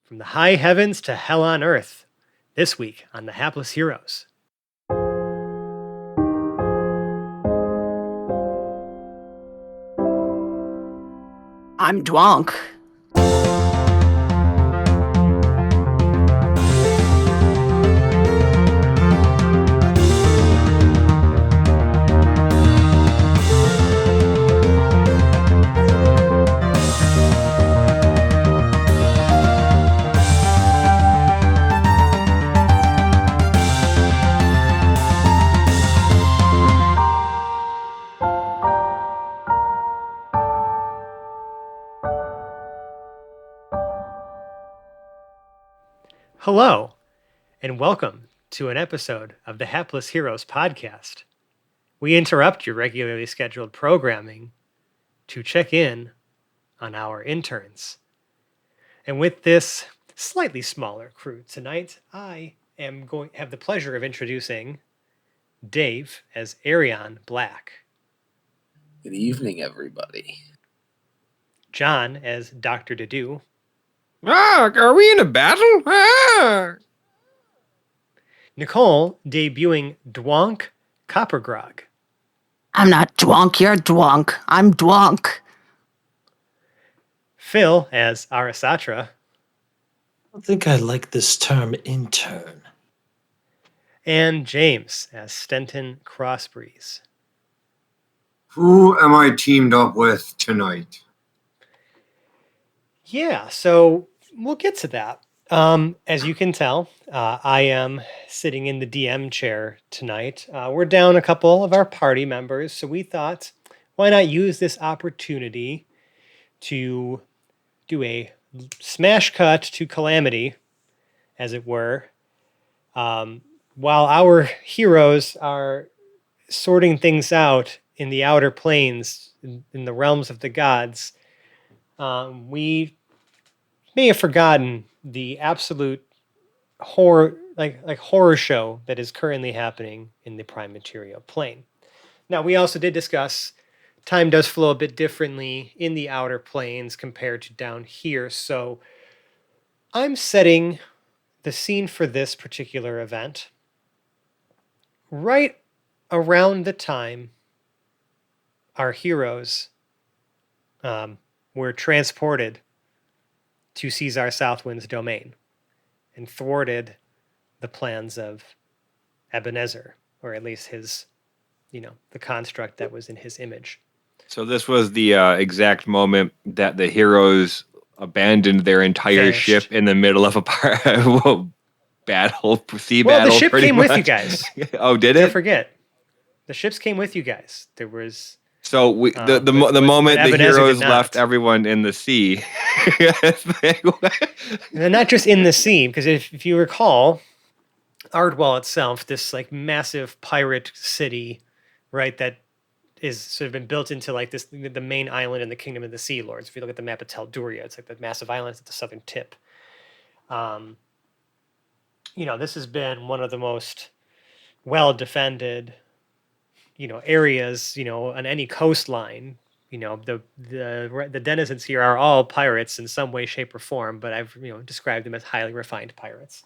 From the high heavens to hell on earth, this week on The Hapless Heroes. I'm drunk. Hello, and welcome to an episode of the Hapless Heroes podcast. We interrupt your regularly scheduled programming to check in on our interns. And with this slightly smaller crew tonight, I am going to have the pleasure of introducing Dave as Arion Black, Good evening, everybody. John as Dr. Dedu, Are we in a battle? Nicole debuting Dwonk Coppergrog, I'm not drunk, you're drunk. I'm drunk. Phil as Arasatra, I think I like this term intern. and James as Stenton Crossbreeze. Who am I teamed up with tonight? Yeah, so we'll get to that. As you can tell, I am sitting in the DM chair tonight. We're down a couple of our party members, so we thought, why not use this opportunity to do a smash cut to Calamity, as it were, while our heroes are sorting things out in the outer planes, in the realms of the gods. We may have forgotten the absolute horror, like horror show that is currently happening in the prime material plane. Now, we also did discuss time does flow a bit differently in the outer planes compared to down here. So I'm setting the scene for this particular event right around the time our heroes were transported to Caesar Southwind's domain and thwarted the plans of Ebenezer, or at least his, the construct that was in his image. So this was the exact moment that the heroes abandoned their entire Vanished. ship in the middle of a battle, sea Well, battle. the ship pretty came much. with you guys. Oh, did Don't it? forget, the ships came with you guys. There was So the but moment the Ebenezer heroes did not. left everyone in the sea. and not just in the sea, because if you recall, Ardwall itself, this like massive pirate city, right, that is sort of been built into like this the main island in the Kingdom of the Sea Lords. If you look at the map of Telduria, it's like the massive island at the southern tip. This has been one of the most well defended, areas, on any coastline. The denizens here are all pirates in some way, shape, or form, but I've described them as highly refined pirates.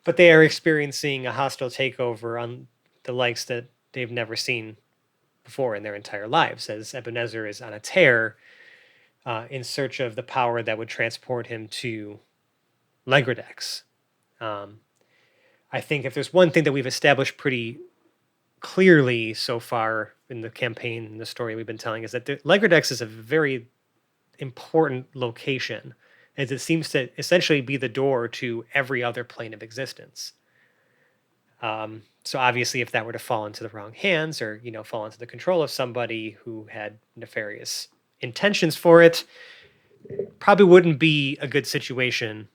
But they are experiencing a hostile takeover on the likes that they've never seen before in their entire lives, as Ebenezer is on a tear in search of the power that would transport him to Legradex. I think if there's one thing that we've established pretty clearly so far in the campaign and the story we've been telling is that Legradex is a very important location, as it seems to essentially be the door to every other plane of existence. So obviously, if that were to fall into the wrong hands or, fall into the control of somebody who had nefarious intentions for it, probably wouldn't be a good situation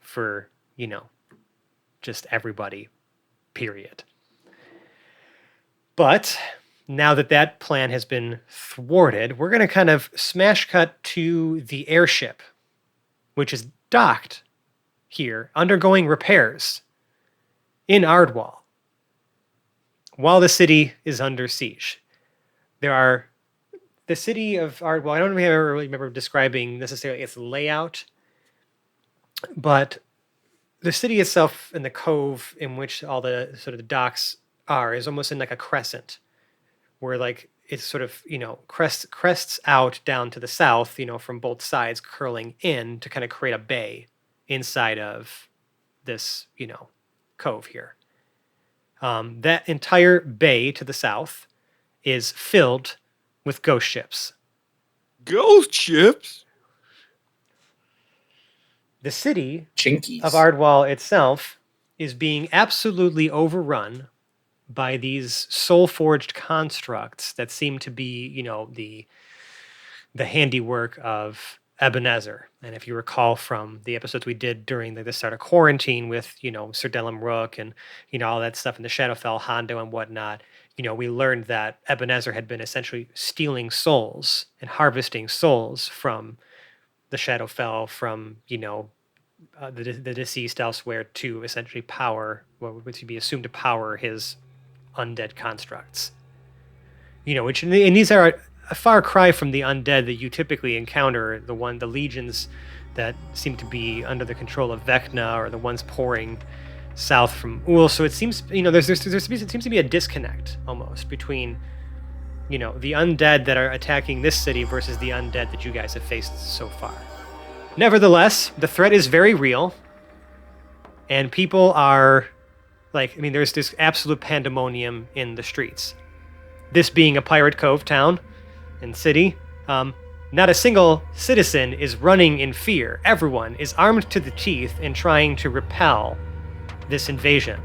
for, just everybody, period. But now that plan has been thwarted, we're going to kind of smash cut to the airship, which is docked here, undergoing repairs in Ardwall, while the city is under siege. The city of Ardwall, I don't really remember describing necessarily its layout But the city itself and the cove in which all the sort of the docks are is almost in like a crescent, where like it's sort of crests out down to the south, from both sides, curling in to kind of create a bay inside of this cove here. That entire bay to the south is filled with ghost ships. Ghost ships? The city Chinkies. of Ardwall itself is being absolutely overrun by these soul-forged constructs that seem to be, the handiwork of Ebenezer. And if you recall from the episodes we did during the start of quarantine with, Sir Delam Rook and, all that stuff in the Shadowfell, Hondo and whatnot, we learned that Ebenezer had been essentially stealing souls and harvesting souls from the Shadowfell, from, the deceased elsewhere to essentially power what would be assumed to power his undead constructs. Which and these are a far cry from the undead that you typically encounter, the legions that seem to be under the control of Vecna, or the ones pouring south from Uul. So it seems, there seems to be a disconnect almost between, the undead that are attacking this city versus the undead that you guys have faced so far. Nevertheless, the threat is very real, and people are there's this absolute pandemonium in the streets. This being a pirate cove town and city, not a single citizen is running in fear. Everyone is armed to the teeth and trying to repel this invasion.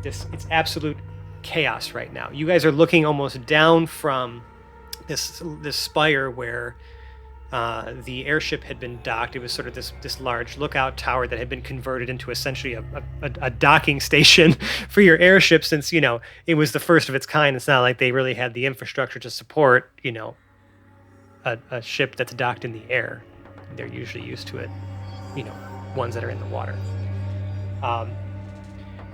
It's absolute chaos right now. You guys are looking almost down from this spire where the airship had been docked. It was sort of this large lookout tower that had been converted into essentially a docking station for your airship, since it was the first of its kind. It's not like they really had the infrastructure to support a ship that's docked in the air. They're usually used to it, ones that are in the water.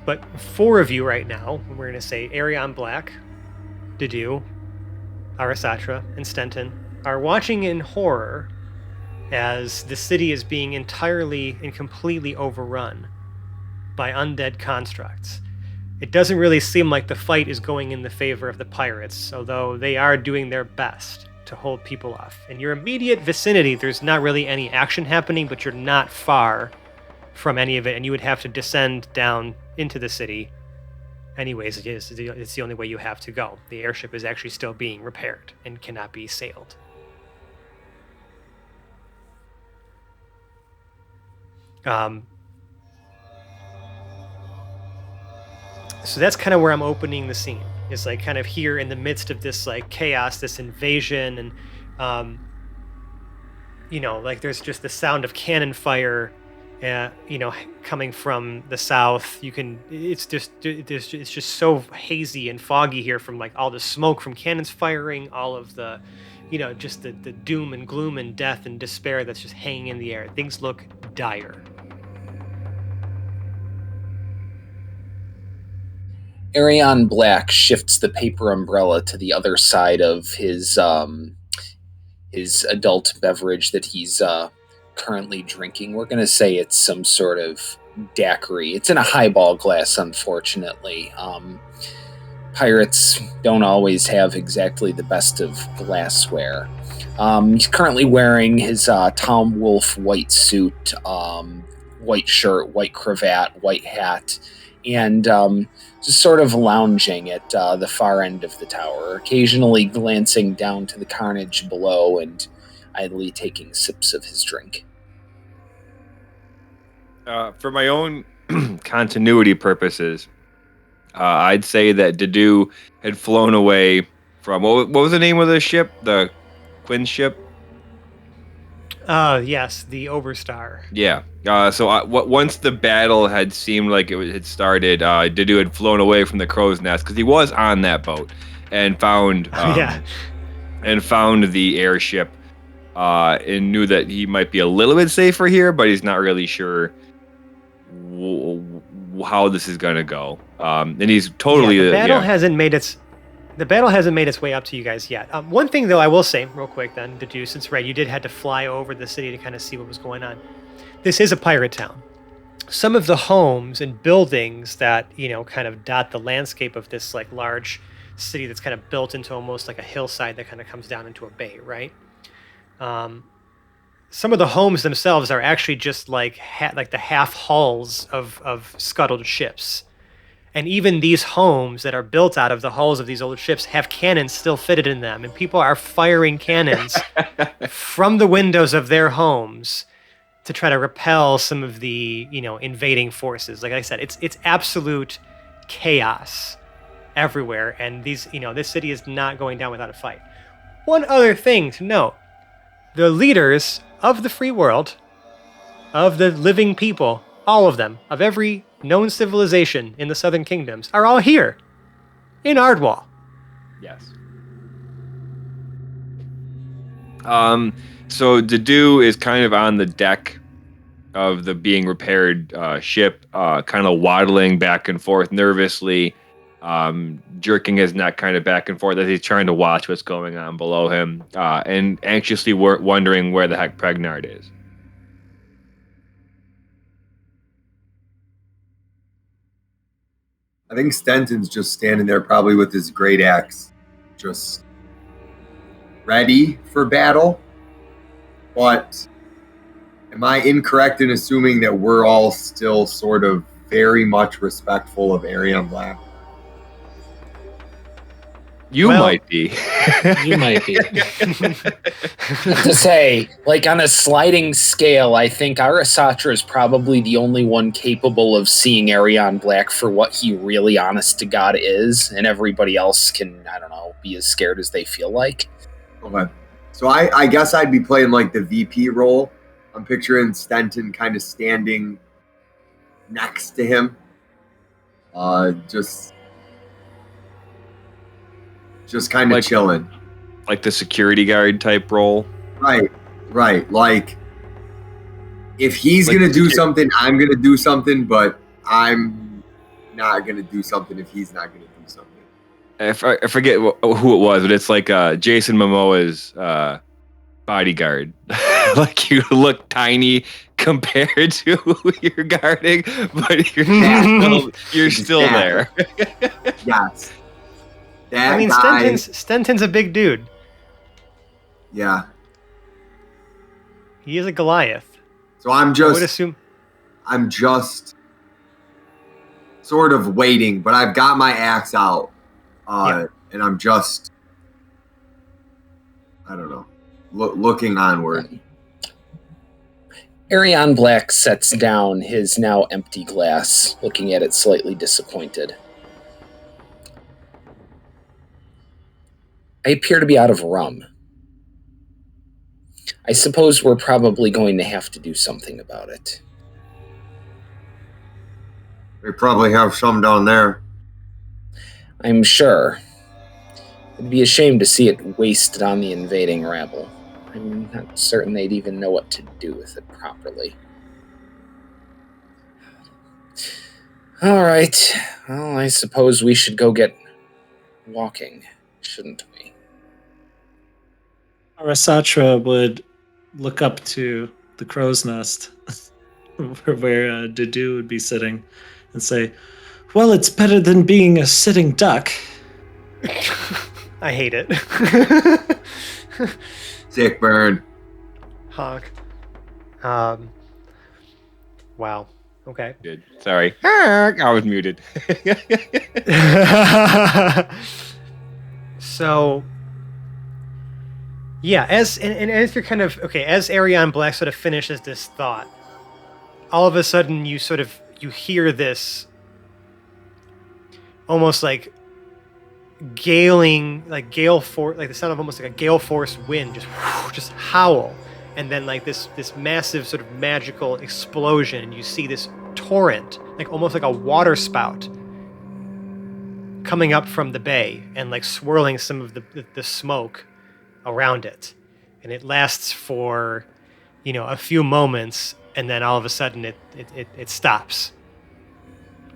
But four of you right now, we're going to say Arion Black, Dedu, Arasatra, and Stenton, are watching in horror as the city is being entirely and completely overrun by undead constructs. It doesn't really seem like the fight is going in the favor of the pirates, although they are doing their best to hold people off. In your immediate vicinity, there's not really any action happening, but you're not far from any of it, and you would have to descend down into the city. Anyways, it's the only way you have to go. The airship is actually still being repaired and cannot be sailed. So that's kind of where I'm opening the scene. Is kind of here in the midst of this chaos, this invasion, and there's just the sound of cannon fire, coming from the south. It's just so hazy and foggy here from all the smoke from cannons firing, all of the, just the doom and gloom and death and despair that's just hanging in the air. Things look dire. Arion Black shifts the paper umbrella to the other side of his adult beverage that he's currently drinking. We're going to say it's some sort of daiquiri. It's in a highball glass, unfortunately. Pirates don't always have exactly the best of glassware. He's currently wearing his Tom Wolfe white suit, white shirt, white cravat, white hat, and just sort of lounging at the far end of the tower, occasionally glancing down to the carnage below and idly taking sips of his drink. For my own continuity purposes, I'd say that Dedu had flown away from what was the name of the ship? The Quinn ship? Yes, the Overstar. Yeah. Once the battle had seemed like it had started, Dedu had flown away from the crow's nest because he was on that boat and found the airship, and knew that he might be a little bit safer here, but he's not really sure how this is gonna go. And he's totally the battle hasn't made its way up to you guys yet. One thing though, I will say real quick then, Dedu, since you did have to fly over the city to kind of see what was going on. this is a pirate town. Some of the homes and buildings that, kind of dot the landscape of this like large city that's kind of built into almost like a hillside that kind of comes down into a bay, right? Some of the homes themselves are actually just like like the half hulls of scuttled ships. And even these homes that are built out of the hulls of these old ships have cannons still fitted in them, and people are firing cannons from the windows of their homes to try to repel some of the, invading forces. Like I said, it's absolute chaos everywhere, and this city is not going down without a fight. One other thing to note: the leaders of the free world, of the living people, all of them, of every known civilization in the Southern Kingdoms, are all here in Ardwall. Yes. So Dedu is kind of on the deck of the being repaired ship, kind of waddling back and forth nervously, jerking his neck kind of back and forth as he's trying to watch what's going on below him, and anxiously wondering where the heck Pregnard is. I think Stenton's just standing there probably with his great axe, just ready for battle. But am I incorrect in assuming that we're all still sort of very much respectful of Arion Black? You might be. You might be. To say, like on a sliding scale, I think Arasatra is probably the only one capable of seeing Arion Black for what he really, honest to God, is, and everybody else can, I don't know, be as scared as they feel like. Okay. So I guess I'd be playing like the VP role. I'm picturing Stenton kind of standing next to him. Just kind of Like- chilling. Like the security guard type role. Right. Like, if he's Like going to do the- something, I'm going to do something, but I'm not going to do something if he's not going to do something. I forget who it was, but it's like Jason Momoa's bodyguard. Like you look tiny compared to who you're guarding, but you're still there. Yes. That I mean, guy, Stenton's a big dude. yeah. He is a Goliath. So I'm I would just sort of waiting, but I've got my axe out, and I'm just, I don't know, looking onward. Arion Black sets down his now empty glass, looking at it slightly disappointed. I appear to be out of rum. I suppose we're probably going to have to do something about it. We probably have some down there. I'm sure. It'd be a shame to see it wasted on the invading rabble. I'm not certain they'd even know what to do with it properly. All right. Well, I suppose we should go get walking, shouldn't we? Arasatra would look up to the crow's nest where Dedu would be sitting and say, well, it's better than being a sitting duck. I hate it. Sick burn. Honk. Wow. Okay. Good. Sorry. I was muted. So, yeah, as you're kind of as Arion Black sort of finishes this thought, all of a sudden you hear this almost like gale force, like the sound of almost like a gale force wind just howl, and then like this massive sort of magical explosion, and you see this torrent, like almost like a water spout coming up from the bay and like swirling some of the smoke around it, and it lasts for a few moments, and then all of a sudden it stops,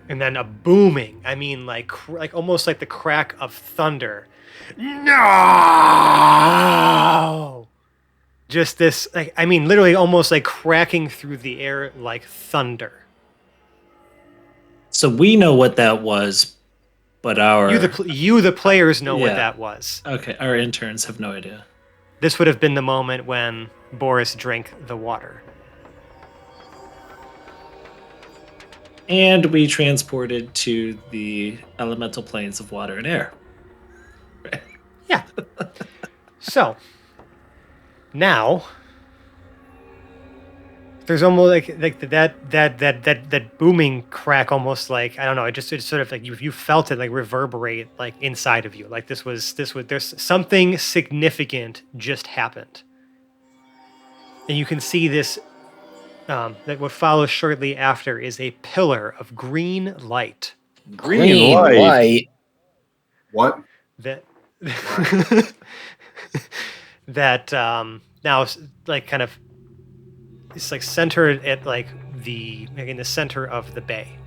and then a booming, I mean like almost like the crack of thunder. No! Just this, like, I mean, literally almost like cracking through the air like thunder. So we know what that was, but our You the players know what yeah. that was. Okay, our interns have no idea. This would have been the moment when Boris drank the water. And we transported to the elemental planes of water and air. Yeah. So now there's almost like that booming crack, almost like, I don't know, it's sort of like you felt it like reverberate like inside of you. Like this was there's something significant just happened. And you can see this that what follows shortly after is a pillar of green light Green light. What? that that now like kind of it's like centered at like in the center of the bay.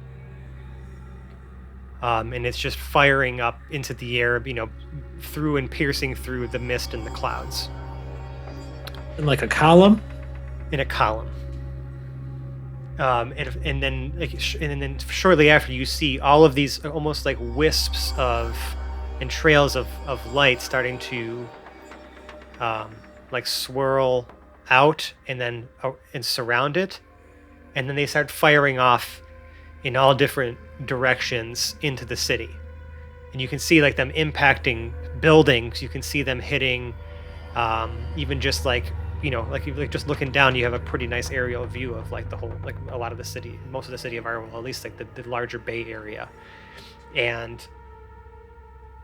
And it's just firing up into the air, through and piercing through the mist and the clouds. In like a column? In a column. And then shortly after, you see all of these almost like wisps and trails of light starting to like swirl out and surround it, and then they start firing off in all different directions into the city. And you can see like them impacting buildings. You can see them hitting even just like just looking down, you have a pretty nice aerial view of like the whole, like a lot of the city, most of the city of Ironwell, at least like the larger bay area. And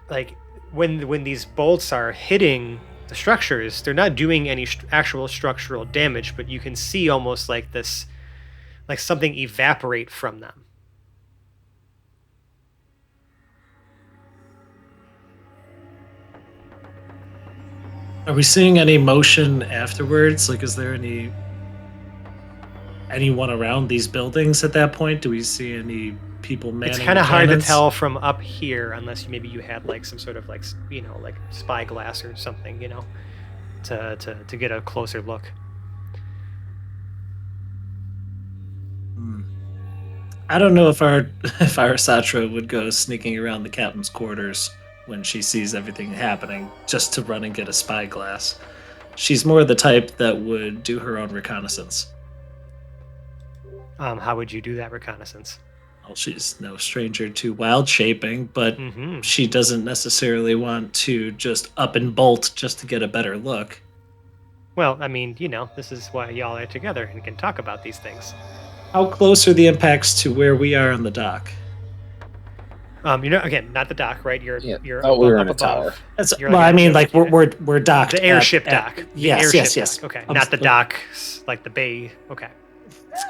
like when these bolts are hitting the structures, they're not doing any actual structural damage, but you can see almost like this, like something evaporate from them. Are we seeing any motion afterwards? Like, is there anyone around these buildings at that point? Do we see any people manning? It's kind of hard to tell from up here, unless maybe you had like some sort of like like spyglass or something, to get a closer look. I don't know if our Satra would go sneaking around the captain's quarters when she sees everything happening just to run and get a spyglass. She's more the type that would do her own reconnaissance. How would you do that reconnaissance? Well, she's no stranger to wild shaping, but she doesn't necessarily want to just up and bolt just to get a better look. Well, I mean, this is why y'all are together and can talk about these things. How close are the impacts to where we are on the dock? Again, not the dock, right? You're we're in a tower. We're docked. The airship dock. Yes. Dock. Okay, not the dock, like the bay. Okay.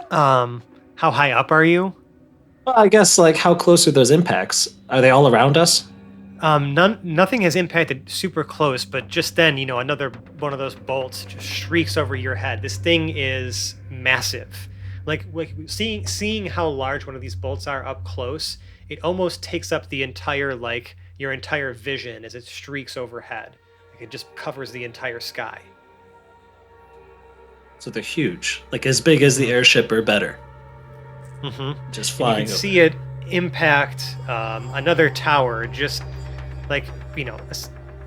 How high up are you? Well, I guess like how close are those impacts? Are they all around us? Nothing has impacted super close, but just then, another one of those bolts just shrieks over your head. This thing is massive. Like seeing how large one of these bolts are up close, it almost takes up the entire, like, your entire vision as it streaks overhead. Like it just covers the entire sky. So they're huge, like as big as the airship or better. Mm-hmm. Just flying. And you can see it impact another tower, just like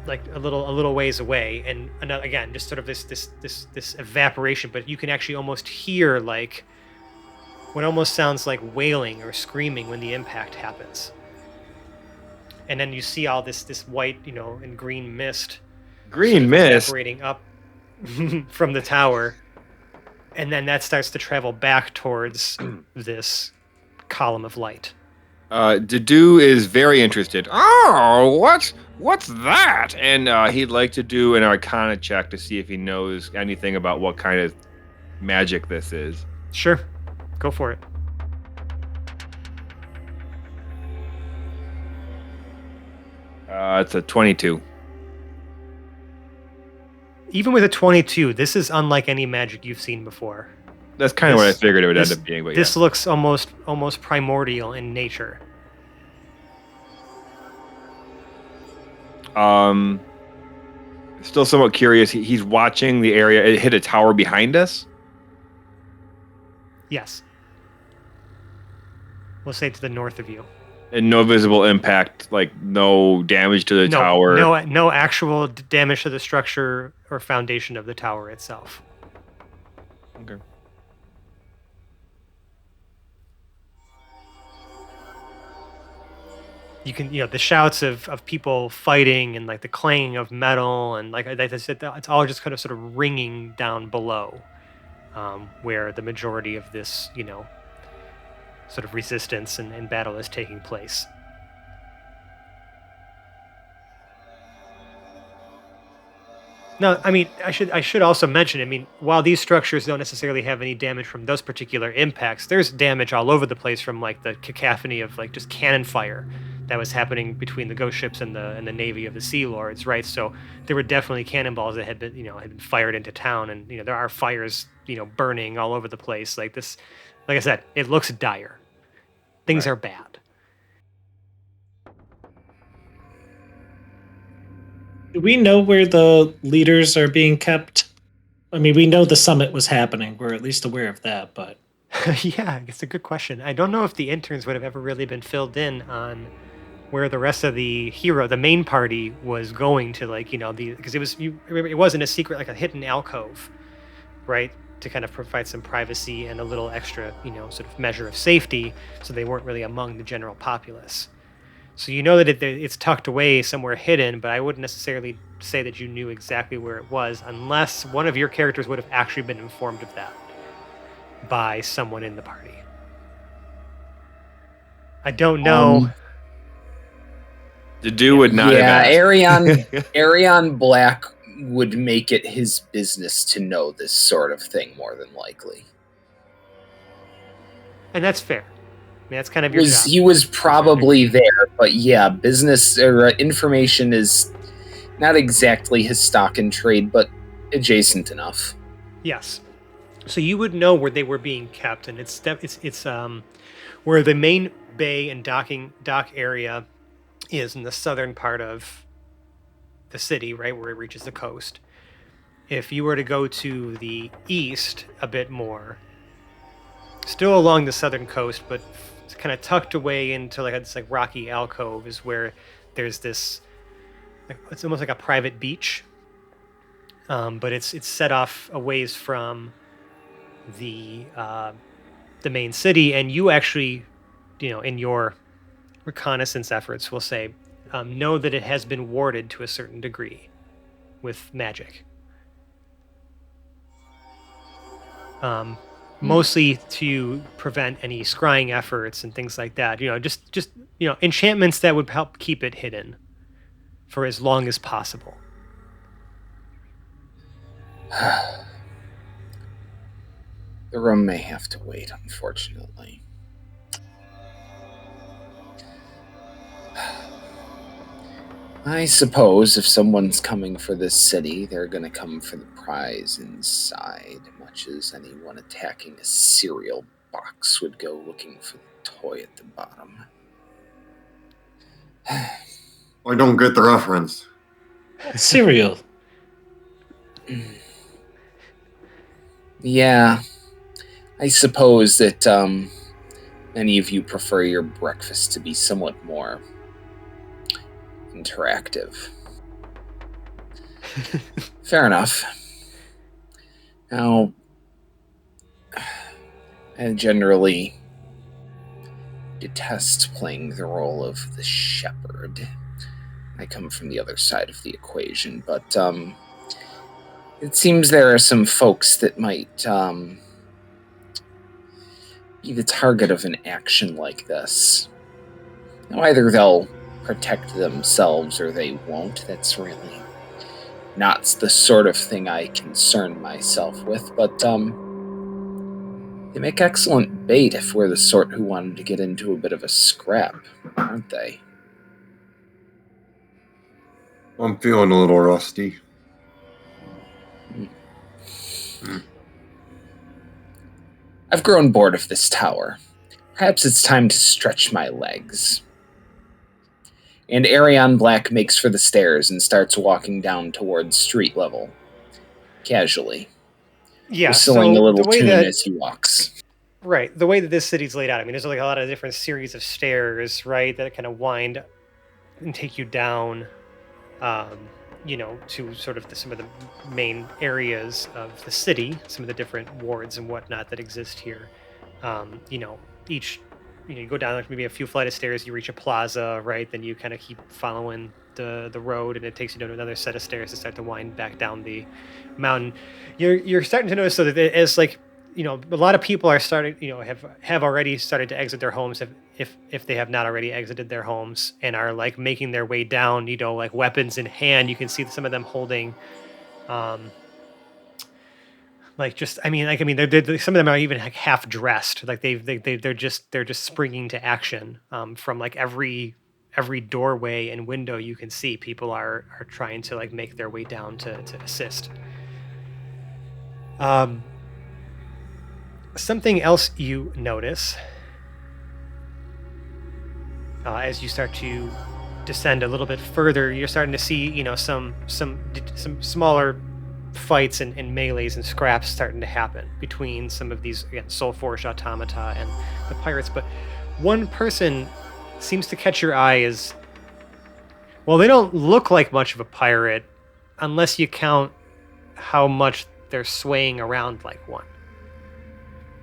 like a little ways away, and again, just sort of this evaporation. But you can actually almost hear like what almost sounds like wailing or screaming when the impact happens. And then you see all this white, and green mist. Evaporating up from the tower. And then that starts to travel back towards this column of light. Dedu is very interested. Oh, what's that? And he'd like to do an Arcana check to see if he knows anything about what kind of magic this is. Sure. Go for it. It's a 22. Even with a 22, this is unlike any magic you've seen before. That's kind of what I figured it would end up being. But this looks almost primordial in nature. Still somewhat curious. He's watching the area. It hit a tower behind us. Yes. We'll say to the north of you. And no visible impact, like no damage to the tower. No actual damage to the structure or foundation of the tower itself. Okay. You can, the shouts of people fighting and like the clanging of metal and like I said, it's all just kind of sort of ringing down below, where the majority of this, sort of resistance and battle is taking place. No, I mean, I should also mention, I mean, while these structures don't necessarily have any damage from those particular impacts, there's damage all over the place from like the cacophony of like just cannon fire that was happening between the ghost ships and the navy of the Sea Lords, right? So there were definitely cannonballs that had been fired into town, and there are fires burning all over the place. Like this, like I said, it looks dire. Things are bad. Do we know where the leaders are being kept? I mean, we know the summit was happening. We're at least aware of that, but Yeah, it's a good question. I don't know if the interns would have ever really been filled in on where the rest of the main party was going to, like, because it wasn't a secret, like a hidden alcove, right? To kind of provide some privacy and a little extra, sort of measure of safety, so they weren't really among the general populace. So that it's tucked away somewhere hidden, but I wouldn't necessarily say that you knew exactly where it was unless one of your characters would have actually been informed of that by someone in the party. I don't know. The dude would not have asked. Arion Black would make it his business to know this sort of thing more than likely. And that's fair. I mean, that's kind of your job. He was probably there, but yeah, business or information is not exactly his stock in trade, but adjacent enough. Yes. So you would know where they were being kept, and it's where the main bay and dock area is in the southern part of the city, right where it reaches the coast. If you were to go to the east a bit more, still along the southern coast, but it's kind of tucked away into this rocky alcove, is where there's this, it's almost like a private beach, but it's set off a ways from the main city, and you actually, in your reconnaissance efforts, we'll say, know that it has been warded to a certain degree with magic. Mostly to prevent any scrying efforts and things like that. Just enchantments that would help keep it hidden for as long as possible. The room may have to wait, unfortunately. I suppose if someone's coming for this city, they're going to come for the prize inside, much as anyone attacking a cereal box would go looking for the toy at the bottom. I don't get the reference. cereal. Yeah, I suppose that many of you prefer your breakfast to be somewhat more interactive. Fair enough. Now, I generally detest playing the role of the shepherd. I come from the other side of the equation, but it seems there are some folks that might be the target of an action like this. Now, either they'll protect themselves or they won't. That's really not the sort of thing I concern myself with, but they make excellent bait if we're the sort who wanted to get into a bit of a scrap, aren't they? I'm feeling a little rusty. I've grown bored of this tower. Perhaps it's time to stretch my legs. And Arion Black makes for the stairs and starts walking down towards street level, casually, Yeah, whistling a so little the way tune that as he walks. right, the way that this city's laid out, I mean, there's like a lot of different series of stairs, right, that kind of wind and take you down, to sort of some of the main areas of the city, some of the different wards and whatnot that exist here. Each, you go down like maybe a few flight of stairs, you reach a plaza, right? Then you kind of keep following the road, and it takes you down another set of stairs to start to wind back down the mountain. You're starting to notice, so that as like a lot of people are starting, have already started to exit their homes if they have not already exited their homes and are like making their way down, like weapons in hand. You can see some of them holding, they're some of them are even like half dressed, like they're just springing to action, from like every doorway and window you can see. People are trying to like make their way down to assist. Something else you notice, as you start to descend a little bit further, you're starting to see, some smaller fights and melees and scraps starting to happen between some of these, again, Soulforged automata and the pirates. But one person seems to catch your eye as, well, they don't look like much of a pirate unless you count how much they're swaying around like one.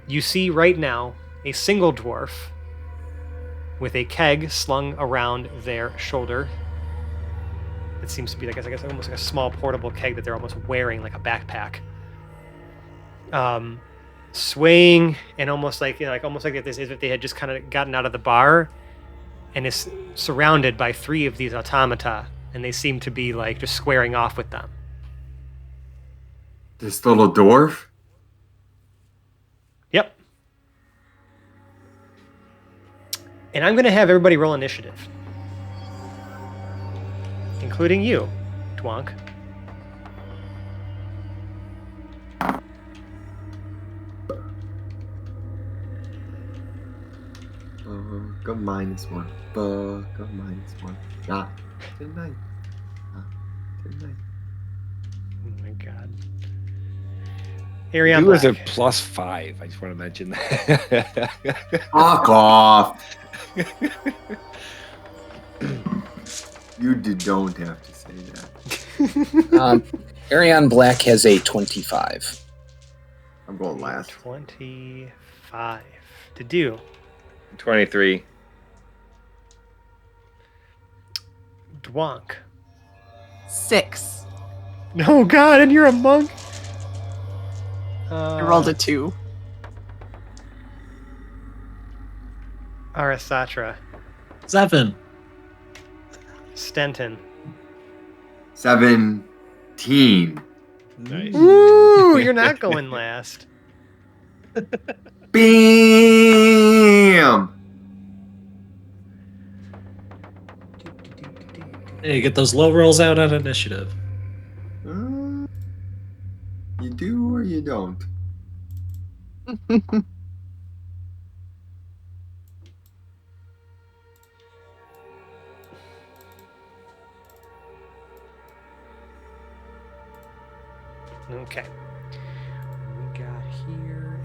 You see right now a single dwarf with a keg slung around their shoulder. It seems to be like, I guess, almost like a small portable keg that they're almost wearing like a backpack. Swaying and almost like, almost like this, as if they had just kind of gotten out of the bar, and is surrounded by 3 of these automata, and they seem to be like just squaring off with them. This little dwarf? Yep. And I'm going to have everybody roll initiative, including you, Dwonk. Go -1. Go -1. Not tonight. Not tonight. Oh my god. Arion He was a Black. +5. I just want to mention that. Fuck off. You don't have to say that. Arion Black has a 25. I'm going last. 25. To do. 23. Dwonk. 6. No, God, and you're a monk? I rolled a 2. Arasatra. 7. Stenton. 17. Nice. Ooh, you're not going last. Bam! Hey, get those low rolls out on initiative. You do or you don't? Okay. We got here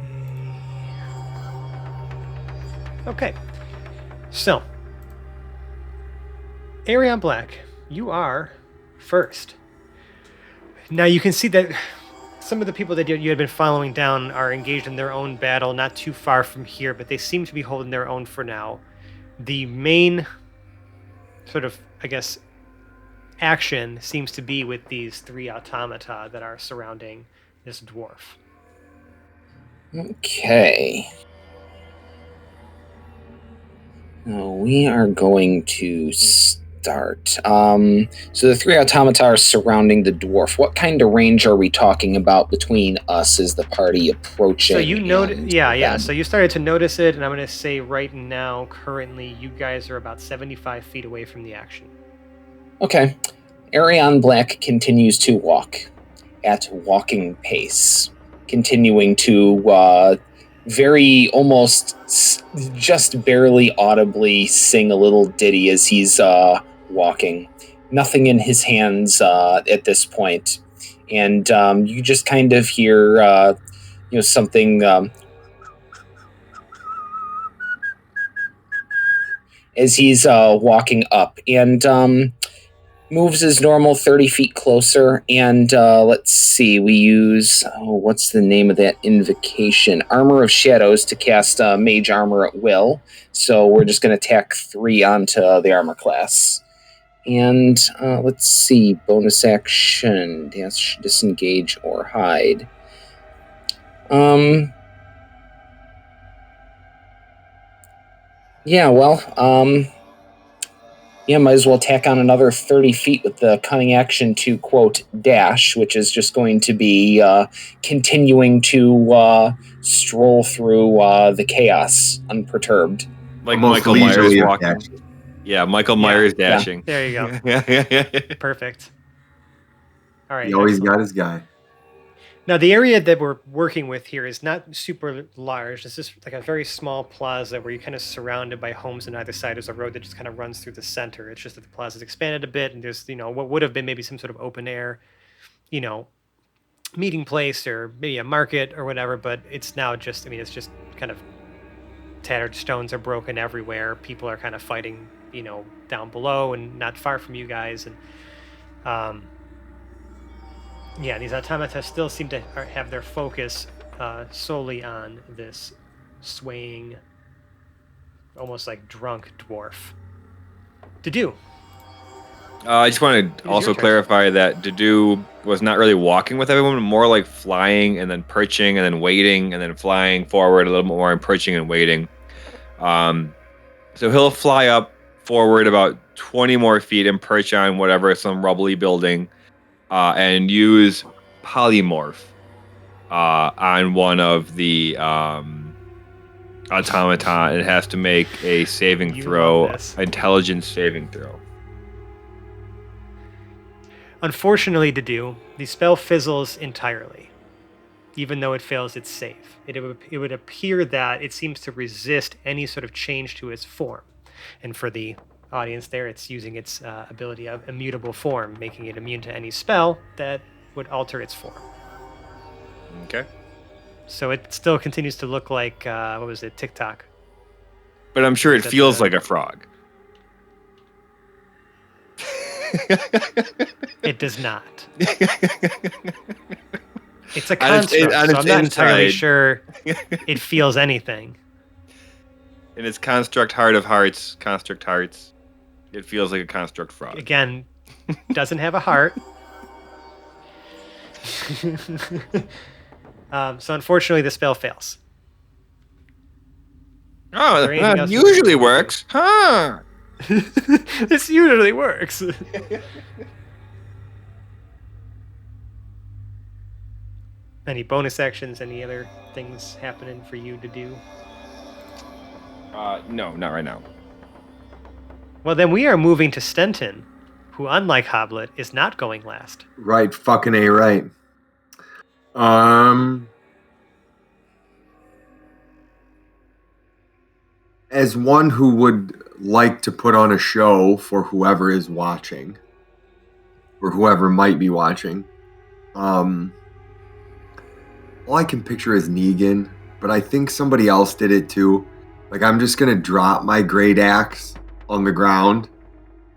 a... Okay. So, Arion Black, you are first. Now you can see that some of the people that you had been following down are engaged in their own battle not too far from here, but they seem to be holding their own for now. The main sort of, I guess, action seems to be with these 3 automata that are surrounding this dwarf. Okay. Now we are going to start. So the 3 automata are surrounding the dwarf. What kind of range are we talking about between us as the party approaching? So you noted, yeah. them? So you started to notice it, and I'm going to say right now, currently, you guys are about 75 feet away from the action. Okay. Arion Black continues to walk at walking pace, continuing to very almost just barely audibly sing a little ditty as he's walking. Nothing in his hands at this point. And you just kind of hear, something as he's walking up, and moves his normal 30 feet closer. And let's see, we use, what's the name of that invocation? Armor of Shadows to cast Mage Armor at will. So we're just going to tack 3 onto the armor class. And let's see, bonus action, disengage or hide. Might as well tack on another 30 feet with the cunning action to, quote, dash, which is just going to be continuing to stroll through the chaos unperturbed. Like Almost Michael Myers leisurely of walking. action. Yeah, Michael Myers dashing. There you go. go. Perfect. All right. He always excellent. got his guy. Now, the area that we're working with here is not super large. It's just like a very small plaza where you're kind of surrounded by homes on either side. There's a road that just kind of runs through the center. It's just that the plaza's expanded a bit, and there's, what would have been maybe some sort of open air, meeting place or maybe a market or whatever, but it's now just, it's just kind of tattered stones are broken everywhere. People are kind of fighting, down below and not far from you guys. And, these automata still seem to have their focus solely on this swaying, almost like drunk dwarf. Dedue. I just want to also clarify that Dedue was not really walking with everyone, more like flying and then perching and then waiting and then flying forward a little bit more and perching and waiting. So he'll fly up forward about 20 more feet and perch on whatever, some rubbly building, and use polymorph on one of the automaton. It has to make a saving throw, intelligence saving throw. Unfortunately, Dedue, the spell fizzles entirely. Even though it fails its save, it would appear that it seems to resist any sort of change to its form. And for the audience there, it's using its ability of immutable form, making it immune to any spell that would alter its form. Okay. So it still continues to look like, TikTok? But I'm sure it feels like a frog. It does not. It's a construct, so I'm not entirely sure it feels anything. In its construct heart of hearts, it feels like a construct frog. Again, doesn't have a heart. So unfortunately, the spell fails. Oh, that usually works. Huh? This usually works. Any bonus actions? Any other things happening for you to do? No, not right now. Well, then we are moving to Stenton, who, unlike Hoblet, is not going last. Right, fucking A, right. As one who would like to put on a show for whoever is watching, or whoever might be watching, all I can picture is Negan, but I think somebody else did it too. Like, I'm just gonna drop my great axe on the ground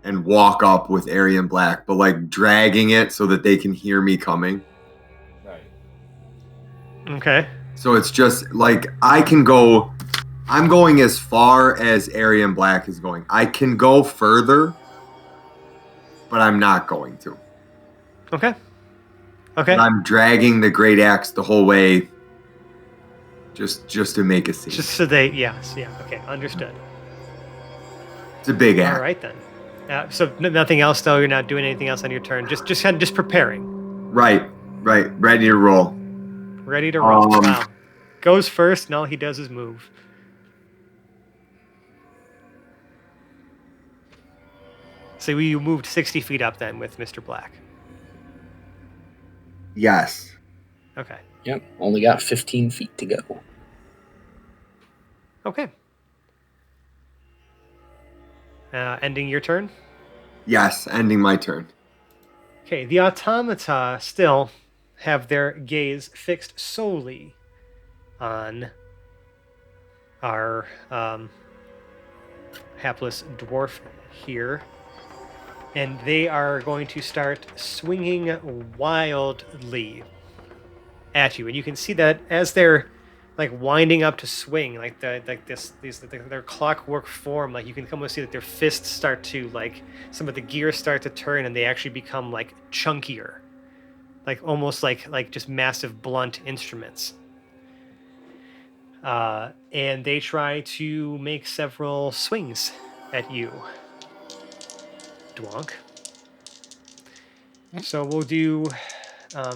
and walk up with Aryan Black, but like dragging it so that they can hear me coming. Right. Okay. So it's just like I'm going as far as Aryan Black is going. I can go further, but I'm not going to. Okay. But I'm dragging the great axe the whole way, just to make a scene. Just so they, okay, understood. It's a big axe. All right then. So nothing else though. You're not doing anything else on your turn. Just preparing. Right. Ready to roll. Ready to roll. Wow. Goes first, and all he does is move. So you moved 60 feet up then with Mr. Black. Yes. Okay. Yep, only got 15 feet to go. Okay. Ending your turn? Yes, ending my turn. Okay, the automata still have their gaze fixed solely on our hapless dwarf here. And they are going to start swinging wildly at you. And you can see that as they're like winding up to swing, like their clockwork form, like you can almost see that their fists start to like some of the gears start to turn and they actually become like chunkier. Like almost like just massive blunt instruments. And they try to make several swings at you, Dwonk. So we'll do.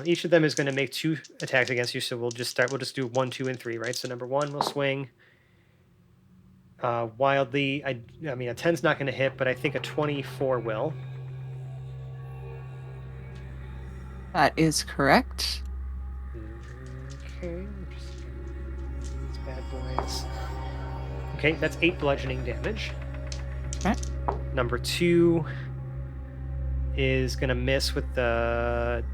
Each of them is going to make 2 attacks against you. So we'll just start. We'll just do 1, 2, and 3, right? So number 1 will swing wildly. I mean, a 10's not going to hit, but I think a 24 will. That is correct. Okay. These bad boys. Okay, that's 8 bludgeoning damage. Okay. Number 2 is going to miss with the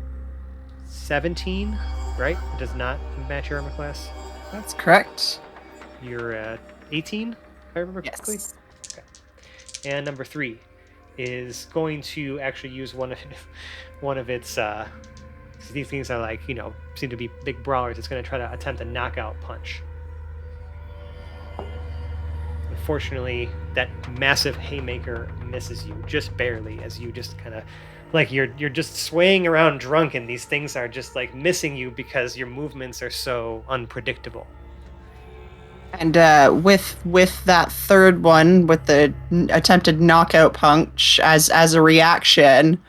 17, right? It does not match your armor class. That's correct. You're at 18, if I remember correctly. Yes. Okay. And number 3 is going to actually use one of its. These things are like seem to be big brawlers. It's going to try to attempt a knockout punch. Unfortunately, that massive haymaker misses you just barely as you just kind of like you're just swaying around drunk and these things are just like missing you because your movements are so unpredictable. And with that third one, with the attempted knockout punch as a reaction,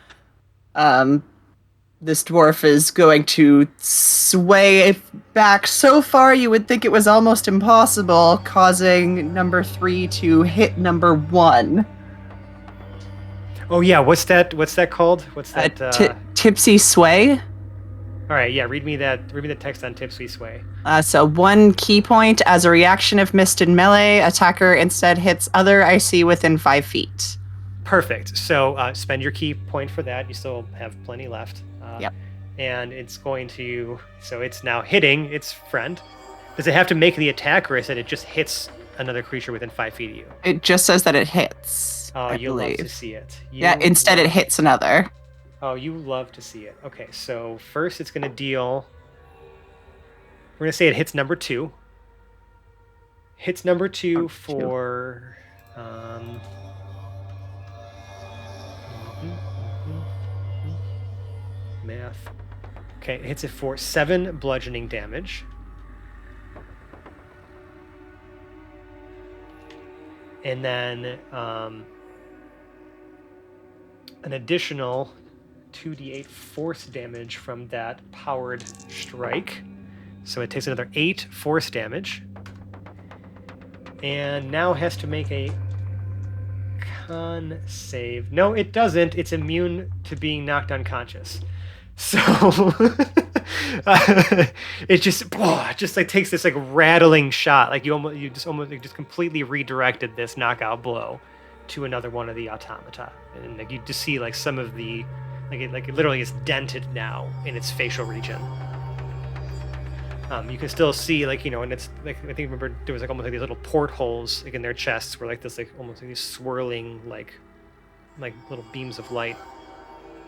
this dwarf is going to sway back so far you would think it was almost impossible, causing number 3 to hit number 1. Oh yeah, what's that called? What's that? Tipsy sway. All right, yeah, read me the text on Tipsy Sway. So 1 key point. As a reaction if missed in melee, attacker instead hits other IC within 5 feet. Perfect. So spend your key point for that. You still have plenty left. Yep. And it's going to. So it's now hitting its friend. Does it have to make the attack, or is it just hits another creature within 5 feet of you? It just says that it hits. Oh, I you love believe. to see it. Instead it hits another. Oh, you love to see it. Okay, so first it's going to deal. We're going to say it hits number 2. Hits number 2 for. Math. Okay, it hits it for 7 bludgeoning damage. And then an additional 2d8 force damage from that powered strike. So it takes another 8 force damage. And now has to make a con save. No, it doesn't. It's immune to being knocked unconscious. So it just like takes this like rattling shot. Like you just completely redirected this knockout blow to another one of the automata, and like you just see like some of the it literally is dented now in its facial region. You can still see and it's like I think remember there was like almost like these little portholes like in their chests where like this like almost like these swirling like little beams of light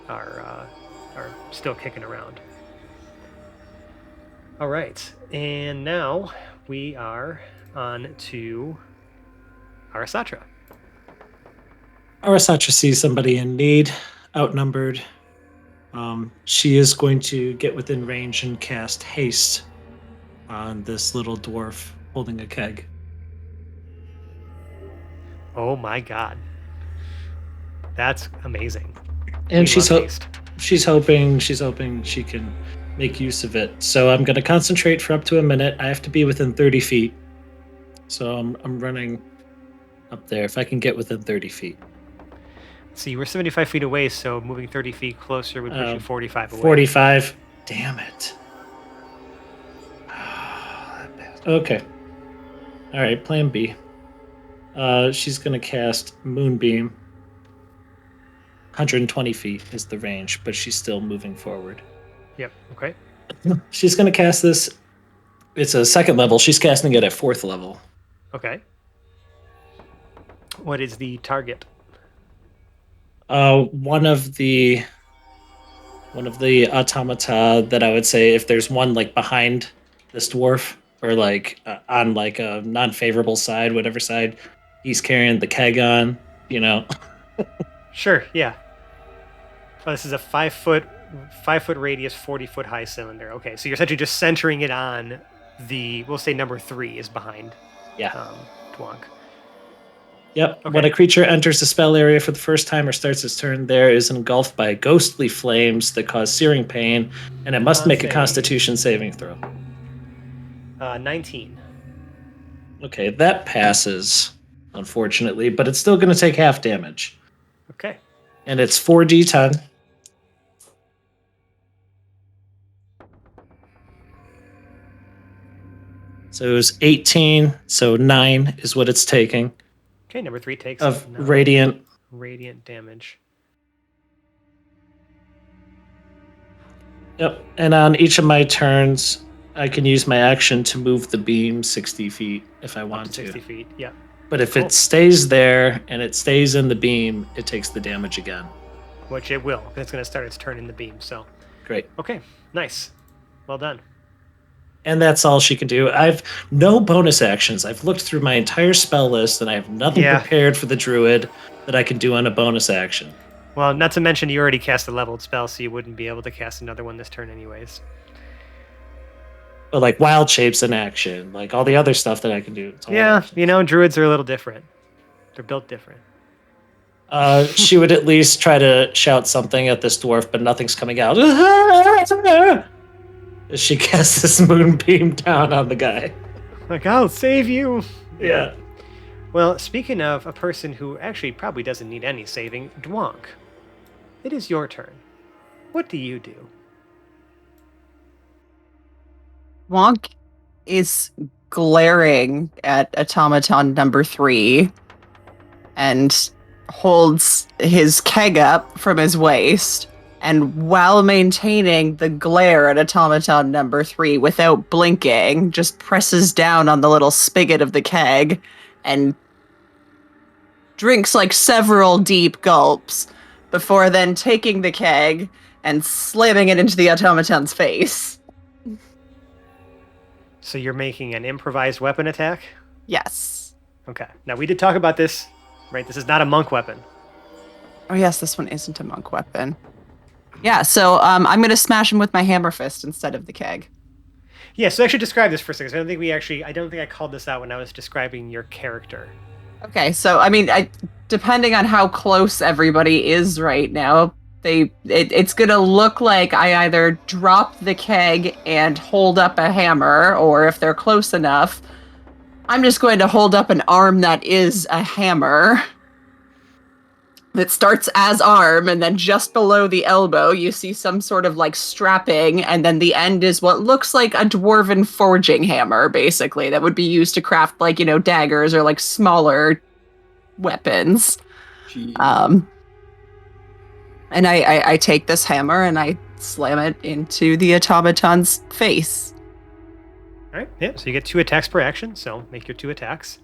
are still kicking around. All right, and now we are on to Arasatra. Arasatra sees somebody in need, outnumbered. She is going to get within range and cast haste on this little dwarf holding a keg. Oh my god. That's amazing. And she's haste. hoping she can make use of it. So I'm going to concentrate for up to a minute. I have to be within 30 feet. So I'm running up there if I can get within 30 feet. So you were 75 feet away, so moving 30 feet closer would push you 45 away. 45. Damn it. Okay. All right, plan B. She's going to cast Moonbeam. 120 feet is the range, but she's still moving forward. Yep. Okay. She's going to cast this. It's a second level. She's casting it at 4th level. Okay. What is the target? One of the automata that I would say, if there's one like behind this dwarf or like on like a non-favorable side, whatever side he's carrying the keg on, you know. Sure. Yeah. Oh, this is a 5 foot radius, 40-foot high cylinder. Okay, so you're essentially just centering it on the. We'll say number 3 is behind. Yeah. Dwonk. Yep. Okay. When a creature enters the spell area for the first time or starts its turn, there is engulfed by ghostly flames that cause searing pain, and it must make a Constitution saving throw. 19. Okay, that passes, unfortunately, but it's still going to take half damage. Okay. And it's 4d10. So it was 18, so 9 is what it's taking. Okay, number 3 takes of 9 radiant damage. Yep. And on each of my turns, I can use my action to move the beam 60 feet if I want Up to 60 feet. Yeah. But if Cool. it stays there and it stays in the beam, it takes the damage again. Which it will. It's going to start its turn in the beam. So. Great. Okay. Nice. Well done. And that's all she can do. I've no bonus actions. I've looked through my entire spell list and I have nothing prepared for the druid that I can do on a bonus action. Well, not to mention you already cast a leveled spell, so you wouldn't be able to cast another one this turn anyways. But like wild shapes in action, like all the other stuff that I can do. It's all Yeah, actions. you know, druids are a little different. They're built different. She would at least try to shout something at this dwarf, but nothing's coming out. She casts this moonbeam down on the guy. Like, I'll save you. Yeah. Well, speaking of a person who actually probably doesn't need any saving, Dwonk, it is your turn. What do you do? Wonk is glaring at automaton number 3 and holds his keg up from his waist, and while maintaining the glare at automaton number 3 without blinking, just presses down on the little spigot of the keg and drinks like several deep gulps before then taking the keg and slamming it into the automaton's face. So you're making an improvised weapon attack? Yes. Okay. Now, we did talk about this, right? This is not a monk weapon. Oh, yes, this one isn't a monk weapon. Yeah, so I'm going to smash him with my hammer fist instead of the keg. Yeah, so actually describe this for a second. I don't think I called this out when I was describing your character. Okay, so, I mean, depending on how close everybody is right now, it's going to look like I either drop the keg and hold up a hammer, or if they're close enough, I'm just going to hold up an arm that is a hammer. That starts as arm, and then just below the elbow, you see some sort of like strapping, and then the end is what looks like a dwarven forging hammer, basically, that would be used to craft, like, you know, daggers or like smaller weapons. Jeez. And I take this hammer and I slam it into the automaton's face. All right. Yeah. So you get 2 attacks per action. So make your 2 attacks.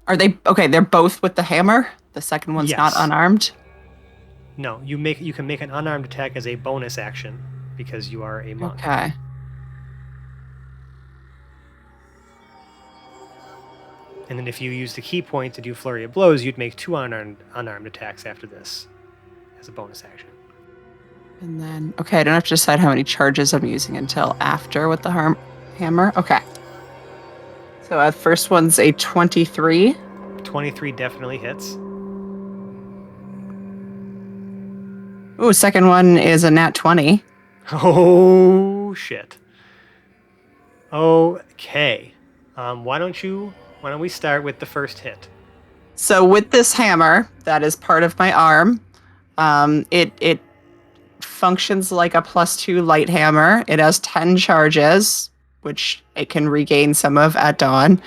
Are they okay? They're both with the hammer. The second one's not Yes. unarmed. No, you can make an unarmed attack as a bonus action because you are a monk. Okay. And then if you use the key point to do flurry of blows, you'd make 2 unarmed attacks after this as a bonus action. And then, okay, I don't have to decide how many charges I'm using until after with the hammer. Okay. So first one's a 23. 23 definitely hits. Ooh, second one is a nat 20. Oh shit. Okay. Why don't we start with the first hit? So with this hammer, that is part of my arm. It functions like a +2 light hammer. It has 10 charges, which it can regain some of at dawn.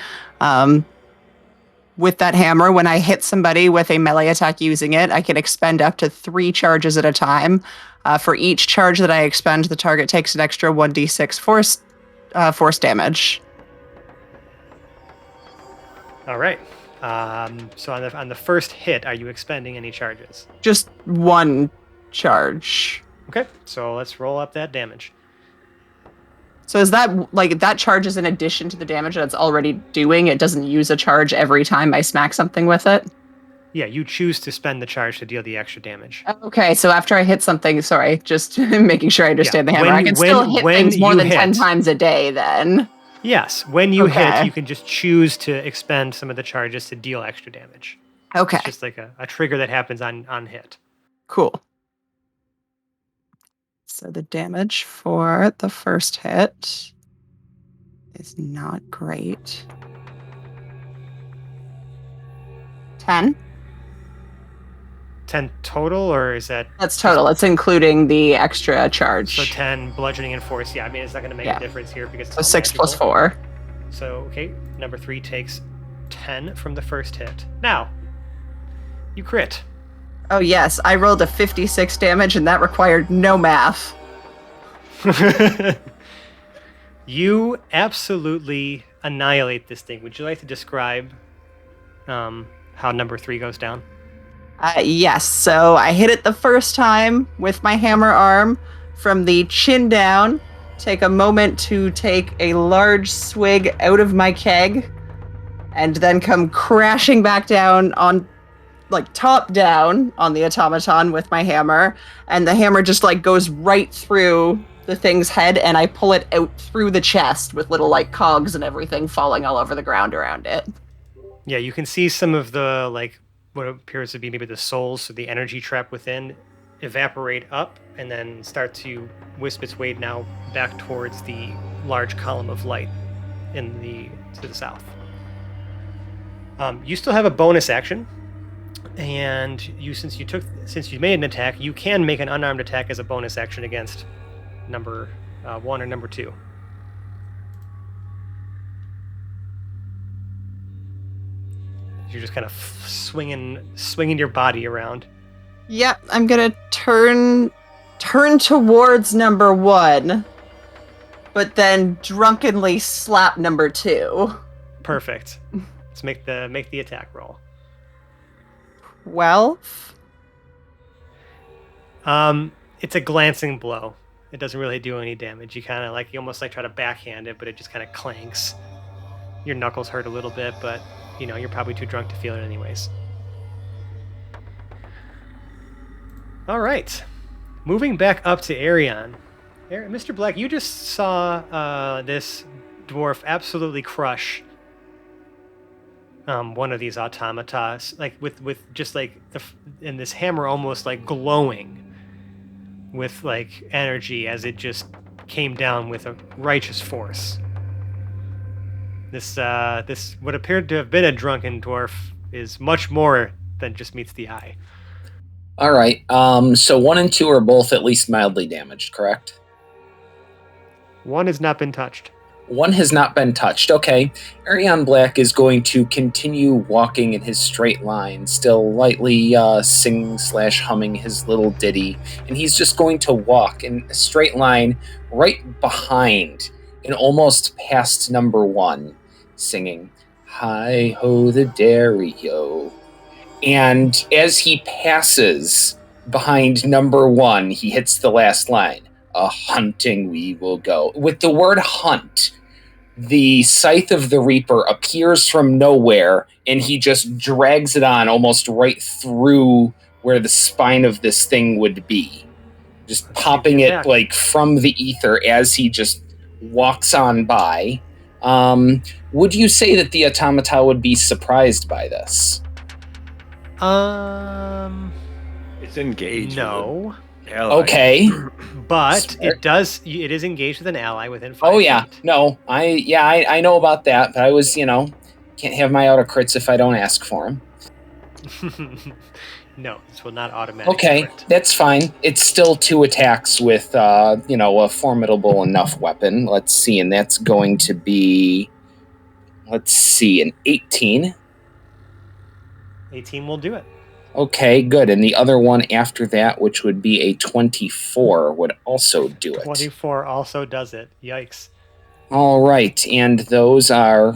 with that hammer, when I hit somebody with a melee attack using it, I can expend up to 3 charges at a time. For each charge that I expend, the target takes an extra 1d6 force damage. All right. So on the first hit, are you expending any charges? Just 1 charge. Okay, so let's roll up that damage. So is that, like, that charge is in addition to the damage that it's already doing? It doesn't use a charge every time I smack something with it? Yeah, you choose to spend the charge to deal the extra damage. Okay, so after I hit something, sorry, just making sure I understand the hammer. When I you- can when- still hit when things more you than 10 hit. times a day then. Yes, when you hit, Okay. you can just choose to expend some of the charges to deal extra damage. Okay, It's just like a trigger that happens on hit. cool. So the damage for the first hit is not great. 10? 10 total, or is that That's total. It's including the extra charge. so 10 bludgeoning and force? Yeah, I mean it's not going to make Yeah. a difference here because it's So all 6 plus magical. 4. So okay, number 3 takes 10 from the first hit. Now, you crit. Oh yes, I rolled a 56 damage and that required no math. You absolutely annihilate this thing. Would you like to describe how number 3 goes down? Yes, so I hit it the first time with my hammer arm from the chin down. Take a moment to take a large swig out of my keg, and then come crashing back down on, like, top down on the automaton with my hammer. And the hammer just, like, goes right through the thing's head, and I pull it out through the chest with little, like, cogs and everything falling all over the ground around it. Yeah, you can see some of the, like, what appears to be maybe the souls, so the energy trap within, evaporate up and then start to wisp its way now back towards the large column of light to the south. You still have a bonus action, and since you made an attack, you can make an unarmed attack as a bonus action against number 1 or number 2. You're just kind of swinging your body around. Yep, I'm gonna turn towards number 1, but then drunkenly slap number 2. Perfect. Let's make the attack roll. 12? It's a glancing blow. It doesn't really do any damage. You almost try to backhand it, but it just kind of clanks. Your knuckles hurt a little bit, but you're probably too drunk to feel it anyways. All right. Moving back up to Arion. Mr. Black, you just saw this dwarf absolutely crush one of these automatas, like with just like and this hammer almost like glowing with like energy as it just came down with a righteous force. This what appeared to have been a drunken dwarf is much more than just meets the eye. All right. So 1 and 2 are both at least mildly damaged, correct? 1 has not been touched. 1 has not been touched. Okay. Arion Black is going to continue walking in his straight line, still lightly singing/humming his little ditty, and he's just going to walk in a straight line right behind and almost past number 1, singing, "Hi ho the dairy-o." And as he passes behind number 1, he hits the last line. "A hunting we will go." With the word hunt, the scythe of the Reaper appears from nowhere, and he just drags it on almost right through where the spine of this thing would be. Just popping it like from the ether as he just walks on by. Would you say that the automata would be surprised by this? It's engaged. No. Okay. But it is engaged with an ally within 5 Oh yeah. feet. No. I know about that, but I was, can't have my auto crits if I don't ask for them. No, this will not automatically Okay, crit. that's fine. It's still 2 attacks with a formidable enough weapon. Let's see, and that's going to be an 18. 18 will do it. Okay, good. And the other one after that, which would be a 24, would also do it. 24 also does it. Yikes. All right, and those are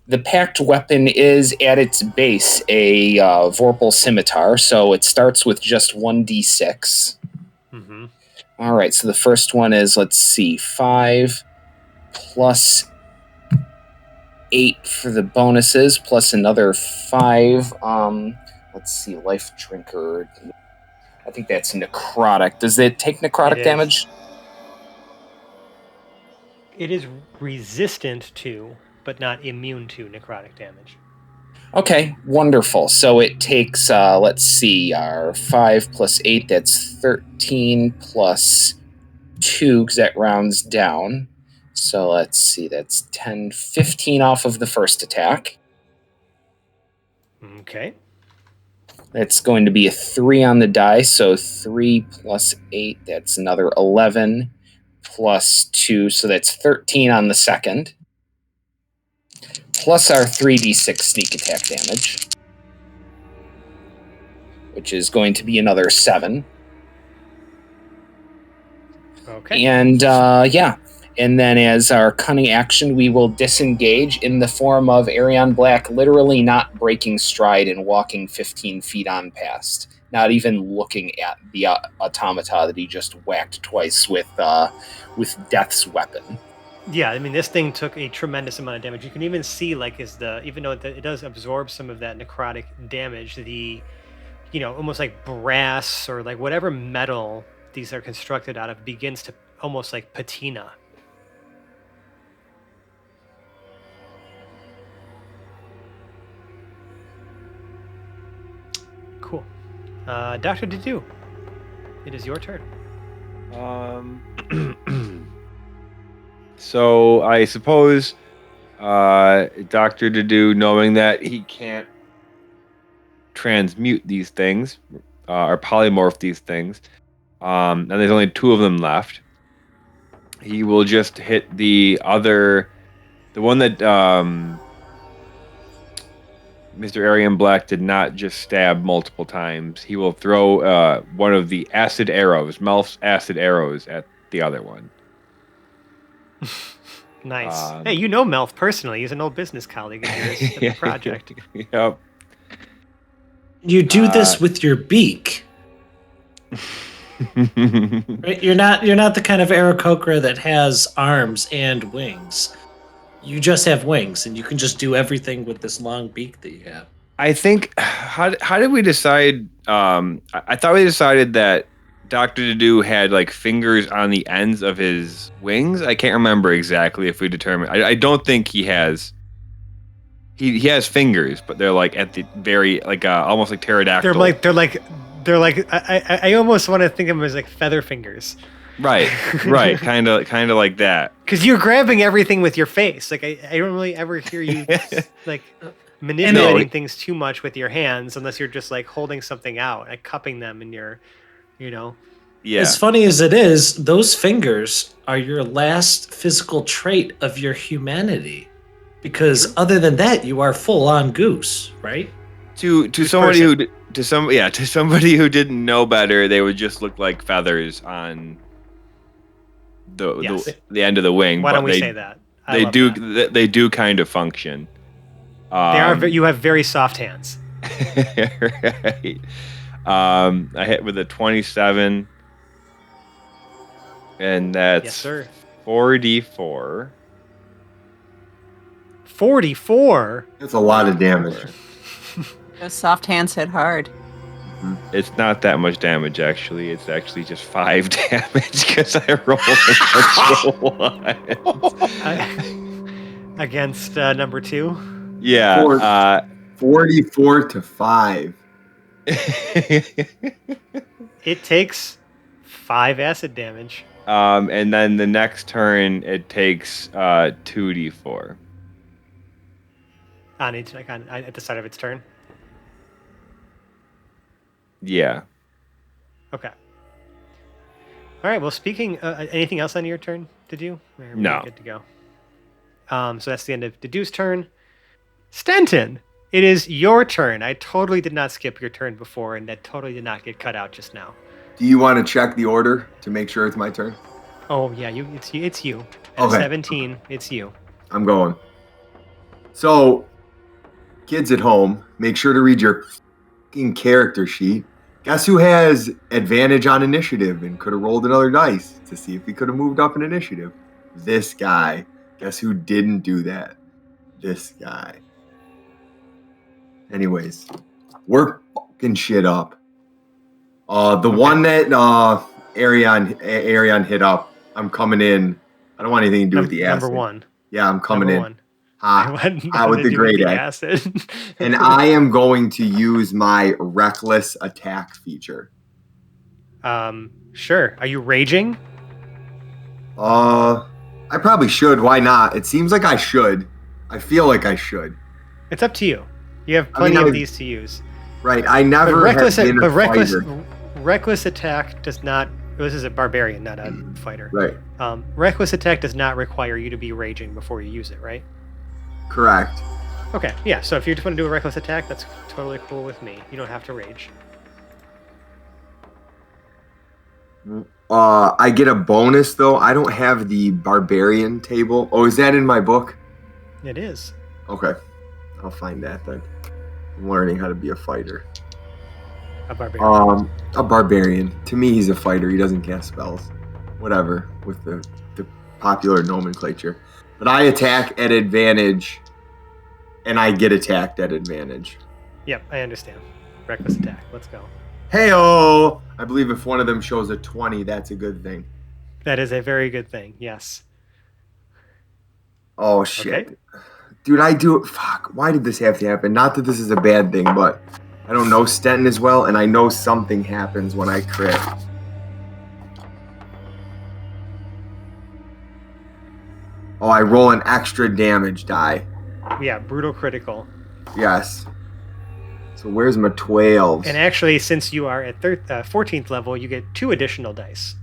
the packed weapon is at its base a Vorpal scimitar, so it starts with just 1d6. Mm-hmm. All right, so the first one is, let's see, 5 plus 8 for the bonuses, plus another 5. Let's see, life drinker. I think that's necrotic. Does it take necrotic It is. damage? It is resistant to, but not immune to necrotic damage. Okay, wonderful. So it takes, let's see, our 5 plus 8, that's 13 plus 2, because that rounds down. So let's see, that's 10, 15 off of the first attack. Okay. That's going to be a 3 on the die, so 3 plus 8, that's another 11, plus 2, so that's 13 on the second. Plus our 3d6 sneak attack damage, which is going to be another 7. Okay. And and then as our cunning action, we will disengage in the form of Arion Black literally not breaking stride and walking 15 feet on past, not even looking at the automata that he just whacked twice with Death's weapon. Yeah, I mean, this thing took a tremendous amount of damage. You can even see, like, even though it does absorb some of that necrotic damage, the, almost like brass or like whatever metal these are constructed out of begins to almost like patina. Cool. Dr. Dedu, it is your turn. So I suppose Dr. Dedu, knowing that he can't transmute these things or polymorph these things, and there's only 2 of them left, he will just hit the one that Mr. Arian Black did not just stab multiple times. He will throw one of the acid arrows, Melf's acid arrows, at the other one. Nice. Hey, you know Melf personally. He's an old business colleague of yours at the project. Yep. You do this with your beak. Right? You're not the kind of Aarakocra that has arms and wings. You just have wings, and you can just do everything with this long beak that you have. I think how did we decide? I thought we decided that Dr. Dedu had like fingers on the ends of his wings. I can't remember exactly if we determined. I don't think he has. He has fingers, but they're like at the very almost like pterodactyl. They're like. I almost want to think of them as like feather fingers. Right, kind of like that. Because you're grabbing everything with your face. Like I don't really ever hear you like manipulating things too much with your hands, unless you're just like holding something out, like cupping them in your, Yeah. As funny as it is, those fingers are your last physical trait of your humanity, because other than that, you are full on goose, right? To somebody who didn't know better, they would just look like feathers on the end of the wing. Why don't we say that? They do kind of function. You have very soft hands. Right. I hit with a 27, and that's yes, sir. 4d4. 44. That's a lot of damage. Those soft hands hit hard. It's not that much damage, actually. It's actually just 5 damage because I rolled a 1. Against number 2? Yeah. 44 to 5. It takes 5 acid damage. And then the next turn, it takes 2d4. At the start of its turn? Yeah. Okay. All right. Well, speaking, anything else on your turn to do? No. Good to go. So that's the end of Dedu's turn. Stenton, It is your turn. I totally did not skip your turn before, and that totally did not get cut out just now. Do you want to check the order to make sure it's my turn? Oh yeah, it's you. At Okay. 17, it's you. I'm going. So, kids at home, make sure to read your fucking character sheet. Guess who has advantage on initiative and could have rolled another dice to see if he could have moved up in initiative? This guy. Guess who didn't do that? This guy. Anyways, we're fucking shit up. The one that Arion hit up, I'm coming in. I don't want anything to do with the acid. Number one. Yeah, I'm coming Number in. one. Hot with the great acid. And I am going to use my reckless attack feature. Sure. Are you raging? I probably should. Why not? It seems like I should. I feel like I should. It's up to you. You have plenty of these to use. Right. I never have been a fighter. Reckless attack does not. This is a barbarian, not a fighter. Right. Reckless attack does not require you to be raging before you use it, right? Correct. Okay. Yeah. So if you just want to do a reckless attack, that's totally cool with me. You don't have to rage. I get a bonus though. I don't have the barbarian table. Oh, is that in my book? It is. Okay. I'll find that then. I'm learning how to be a fighter. A barbarian. A barbarian. To me, he's a fighter. He doesn't cast spells. Whatever, with the popular nomenclature. But I attack at advantage, and I get attacked at advantage. Yep, I understand. Reckless attack. Let's go. Hey-oh! I believe if one of them shows a 20, that's a good thing. That is a very good thing, yes. Oh, shit. Okay. Dude, I do... Fuck, why did this have to happen? Not that this is a bad thing, but I don't know Stenton as well, and I know something happens when I crit. Oh, I roll an extra damage die. Yeah, brutal critical. Yes. So where's my 12s? And actually, since you are at 14th level, you get 2 additional dice.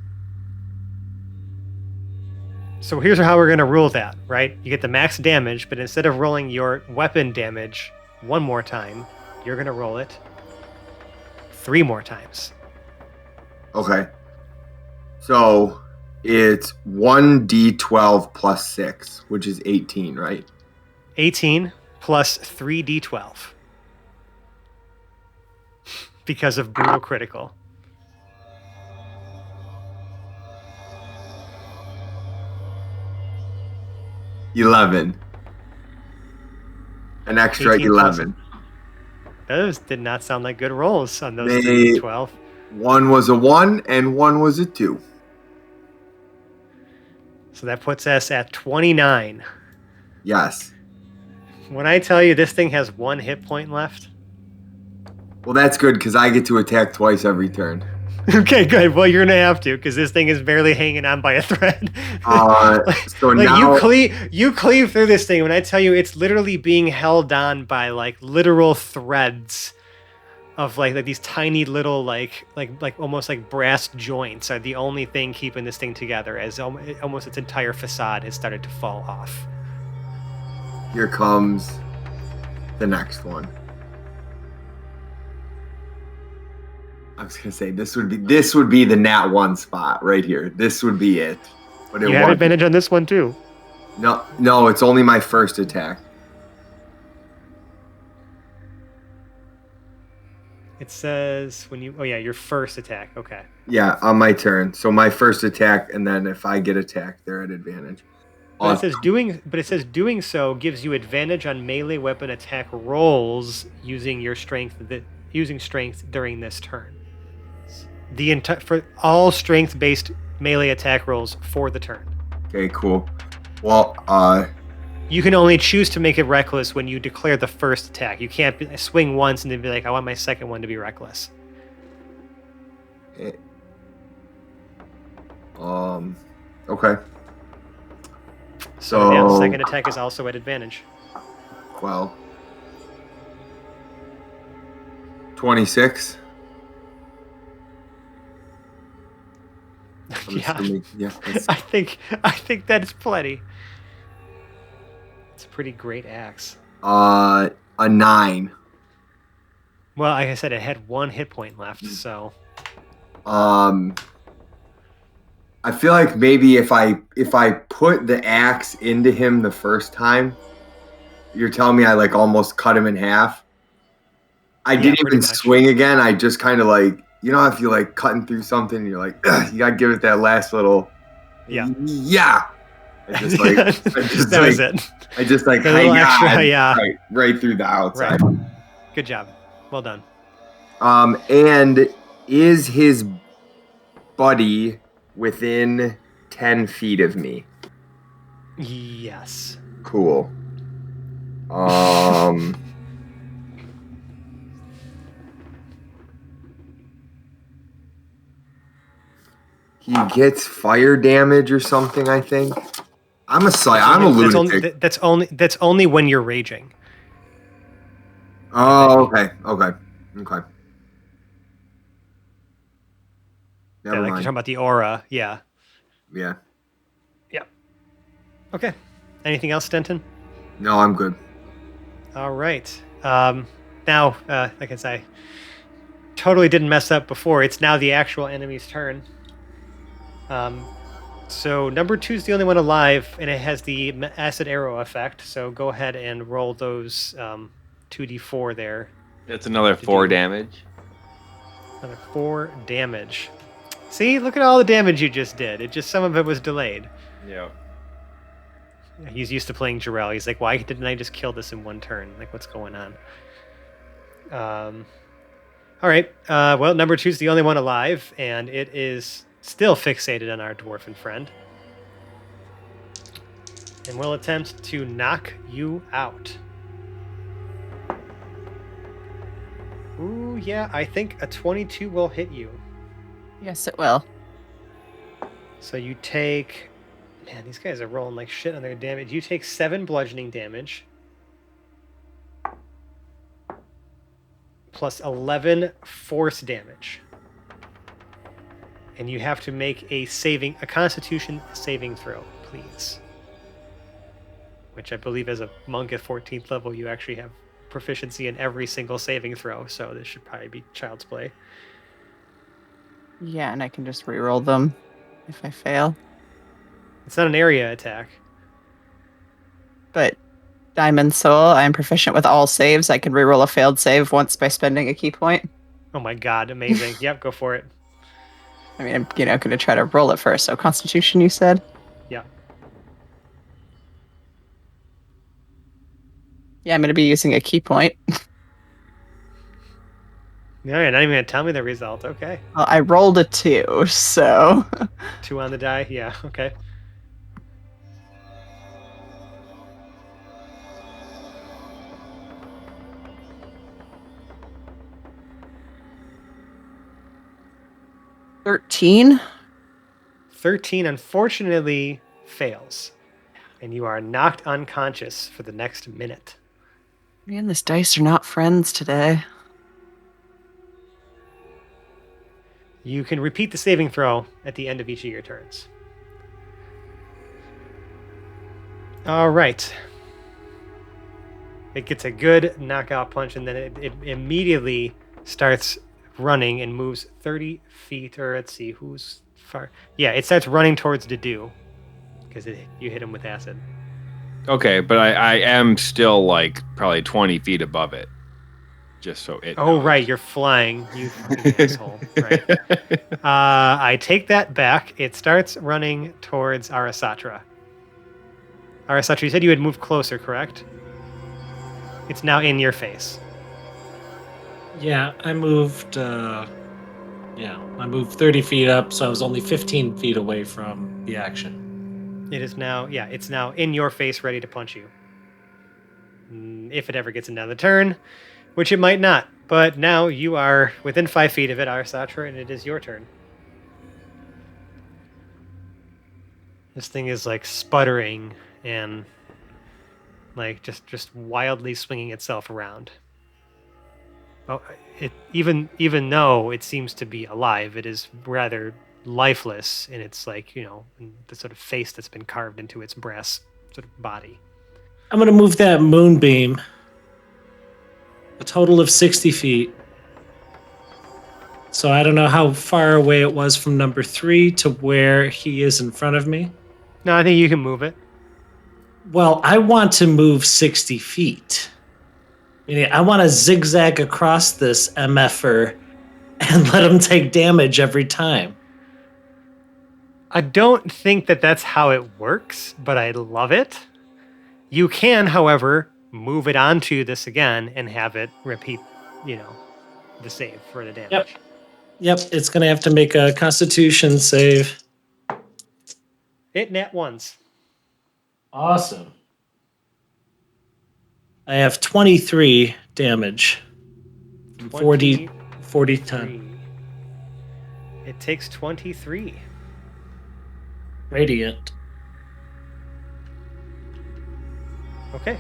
So here's how we're going to rule that, right? You get the max damage, but instead of rolling your weapon damage one more time, you're going to roll it 3 more times. Okay. So it's 1d12 plus 6, which is 18, right? 18 plus 3d12. Because of brutal critical. $11. An extra 11. Those did not sound like good rolls on those 3d12. One was a 1 and one was a 2. So that puts us at 29. Yes. When I tell you this thing has 1 hit point left. Well, that's good because I get to attack twice every turn. Okay, good. Well, you're gonna have to because this thing is barely hanging on by a thread. So now you cleave through this thing. When I tell you, it's literally being held on by like literal threads of like these tiny little like almost like brass joints are the only thing keeping this thing together. As almost its entire facade has started to fall off. Here comes the next one. I was gonna say this would be the nat 1 spot right here. This would be it. But you have advantage on this one too. No, it's only my first attack. It says when you your first attack. Okay. Yeah, on my turn. So my first attack, and then if I get attacked, they're at advantage. But it says doing so gives you advantage on melee weapon attack rolls using your strength during this turn. For all strength-based melee attack rolls for the turn. Okay, cool. Well, you can only choose to make it reckless when you declare the first attack. You can't swing once and then be like, I want my second one to be reckless. Okay. So yeah, the second attack is also at advantage. Well, 26. Yeah, I think that is plenty. It's a pretty great axe. a 9. Well, like I said, it had 1 hit point left, so I feel like maybe if I put the axe into him the first time, you're telling me I like almost cut him in half. I didn't pretty even much. swing again. I just kind of like, you know, if you like cutting through something, and you're like, "Ugh," you gotta give it that last little, Yeah. yeah. I just like, that was it. I just like, The little hang extra, on, yeah. right through the outside. Right. Good job. Well done. And is his buddy within 10 feet of me? Yes. Cool. He gets fire damage or something, I think. I'm a lunatic. That's only when you're raging. Oh, okay. Never Yeah, like you're mind. talking about the aura. Yeah. Yeah. Okay. Anything else, Stenton? No, I'm good. All right. Now, like I say, totally didn't mess up before. It's now the actual enemy's turn. So number 2 is the only one alive, and it has the acid arrow effect. So go ahead and roll those 2d4 there. That's another 4 damage. Another 4 damage. See, look at all the damage you just did. It just some of it was delayed. Yeah. He's used to playing Jarrell. He's like, why didn't I just kill this in 1 turn? Like, what's going on? All right. Well, number 2 is the only one alive, and it is still fixated on our dwarven friend. And will attempt to knock you out. Ooh, yeah, I think a 22 will hit you. Yes, it will. So you take... Man, these guys are rolling like shit on their damage. You take 7 bludgeoning damage. Plus 11 force damage. And you have to make a Constitution saving throw, please. Which I believe as a monk at 14th level, you actually have proficiency in every single saving throw, so this should probably be child's play. Yeah, and I can just reroll them if I fail. It's not an area attack. But Diamond Soul, I'm proficient with all saves. I can reroll a failed save once by spending a key point. Oh my god, amazing. Yep, go for it. I mean, I'm going to try to roll it first. So Constitution, you said? Yeah. Yeah, I'm going to be using a key point. No, you're not even going to tell me the result. Okay. Well, I rolled a 2, so... 2 on the die? Yeah, okay. $13. 13 unfortunately fails. And you are knocked unconscious for the next minute. Man, this dice are not friends today. You can repeat the saving throw at the end of each of your turns. All right. It gets a good knockout punch, and then it immediately starts running and moves 30 feet, or let's see, who's far? Yeah, it starts running towards Dedu, because you hit him with acid. Okay, but I am still like probably 20 feet above it. Just so it knows. Right, you're flying, you asshole. Right. I take that back. It starts running towards Arasatra. Arasatra, you said you had moved closer, correct? It's now in your face. Yeah, I moved 30 feet up, so I was only 15 feet away from the action. It is now, it's now in your face, ready to punch you. If it ever gets another turn, which it might not. But now you are within 5 feet of it, Arasatra, and it is your turn. This thing is like sputtering and like just wildly swinging itself around. Oh, even though it seems to be alive, it is rather lifeless in its like, in the sort of face that's been carved into its brass sort of body. I'm gonna move that moonbeam a total of 60 feet. So I don't know how far away it was from number 3 to where he is in front of me. No, I think you can move it. Well, I want to move 60 feet. Meaning I want to zigzag across this MFer and let him take damage every time. I don't think that that's how it works, but I love it. You can, however, move it onto this again and have it repeat, the save for the damage. Yep, it's going to have to make a Constitution save. It nat ones. Awesome. I have 23 damage. 40 ton. It takes 23. Radiant. Okay.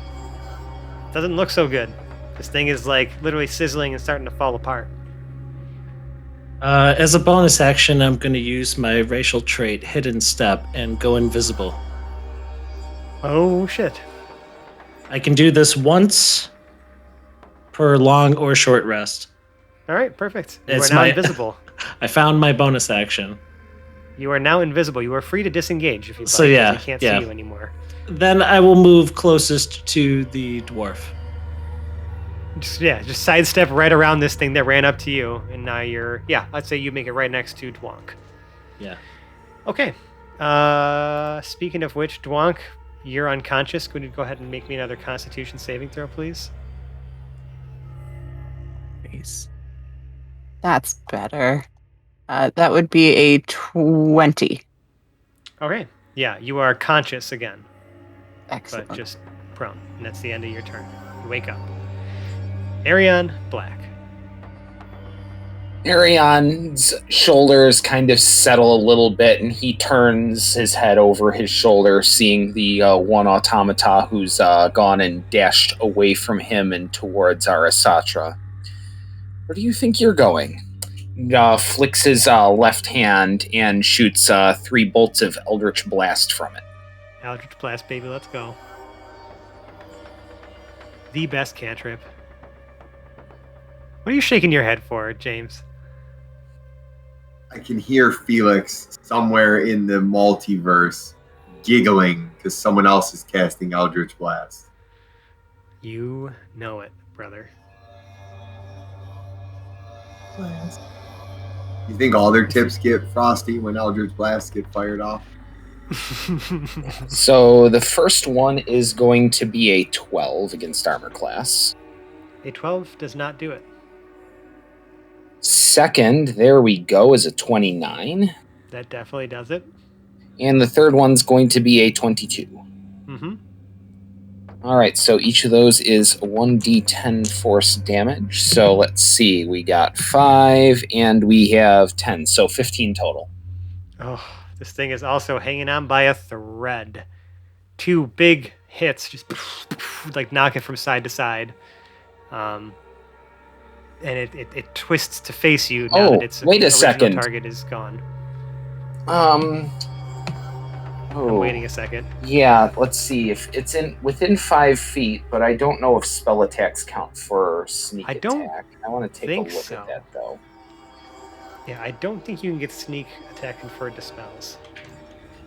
Doesn't look so good. This thing is like literally sizzling and starting to fall apart. As a bonus action, I'm going to use my racial trait, Hidden Step, and go invisible. Oh, shit. I can do this once per long or short rest. All right, perfect. You It's are now my- invisible. I found my bonus action. You are now invisible. You are free to disengage if you like. So, yeah, We can't yeah. see you anymore. Then I will move closest to the dwarf. Just sidestep right around this thing that ran up to you, and now let's say you make it right next to Dwonk. Yeah. Okay. Speaking of which, Dwonk, you're unconscious. Could you go ahead and make me another Constitution saving throw, please? Nice. That's better. That would be a 20. Okay. Yeah, you are conscious again, Excellent. but just prone, and that's the end of your turn. You wake up. Arion Black. Arion's shoulders kind of settle a little bit, and he turns his head over his shoulder, seeing the one automata who's gone and dashed away from him and towards Arasatra. Where do you think you're going? Flicks his left hand and shoots 3 bolts of Eldritch Blast from it. Eldritch Blast, baby, let's go. The best cantrip. What are you shaking your head for, James? I can hear Felix somewhere in the multiverse giggling because someone else is casting Eldritch Blast. You know it, brother. You think all their tips get frosty when Eldritch Blasts get fired off? So the first one is going to be a 12 against armor class. A 12 does not do it. Second, there we go, is a 29. That definitely does it. And the third one's going to be a 22. Mm-hmm. All right, so each of those is 1d10 force damage. So let's see, we got 5 and we have 10, so 15 total. Oh, this thing is also hanging on by a thread. 2 big hits, just like knock it from side to side. And it twists to face you now that its wait a original second. target is gone. Oh, I'm waiting a second. Yeah, let's see if it's within 5 feet, but I don't know if spell attacks count for sneak I don't attack. I want to take a think look so. at that though. Yeah, I don't think you can get sneak attack conferred to spells.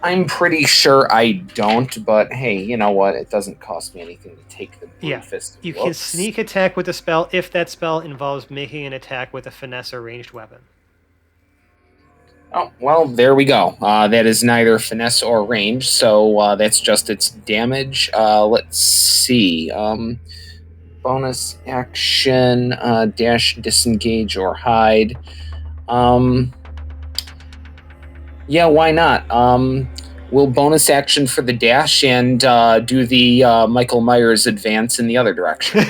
I'm pretty sure I don't, but hey, you know what? It doesn't cost me anything to take the briefest. You can sneak attack with a spell if that spell involves making an attack with a finesse or ranged weapon. Oh, well, there we go. That is neither finesse or range, so that's just its damage. Let's see. Bonus action, dash, disengage, or hide. Yeah, why not? We'll bonus action for the dash and do the Michael Myers advance in the other direction.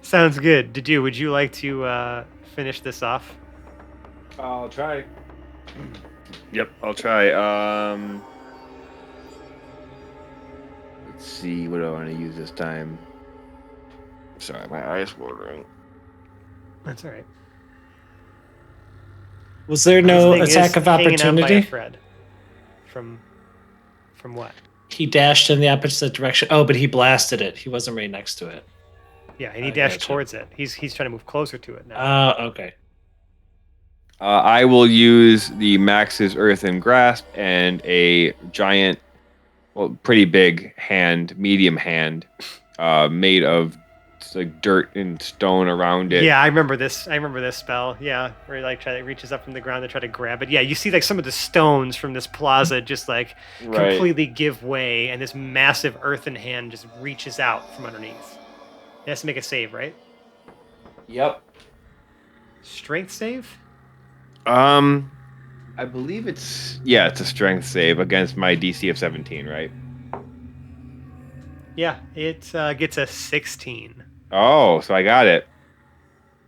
Sounds good. Would you like to finish this off? I'll try. Yep, I'll try. Let's see, what do I want to use this time? Sorry, my eyes watering. That's all right. Was there no This thing attack is of hanging on by a opportunity? thread. From what? He dashed in the opposite direction. Oh, but he blasted it. He wasn't right next to it. Yeah, and he I dashed gotcha. towards it. He's trying to move closer to it now. Okay. I will use the Max's Earthen Grasp and a giant, well, pretty big hand, medium hand, made of like dirt and stone around it. Yeah, I remember this. I remember this spell. Yeah, where he like reaches up from the ground to try to grab it. Yeah, you see like some of the stones from this plaza just like Right. completely give way, and this massive earthen hand just reaches out from underneath. It has to make a save, right? Yep. Strength save? I believe it's a strength save against my DC of 17, right? Yeah, it gets a 16. Oh, so I got it.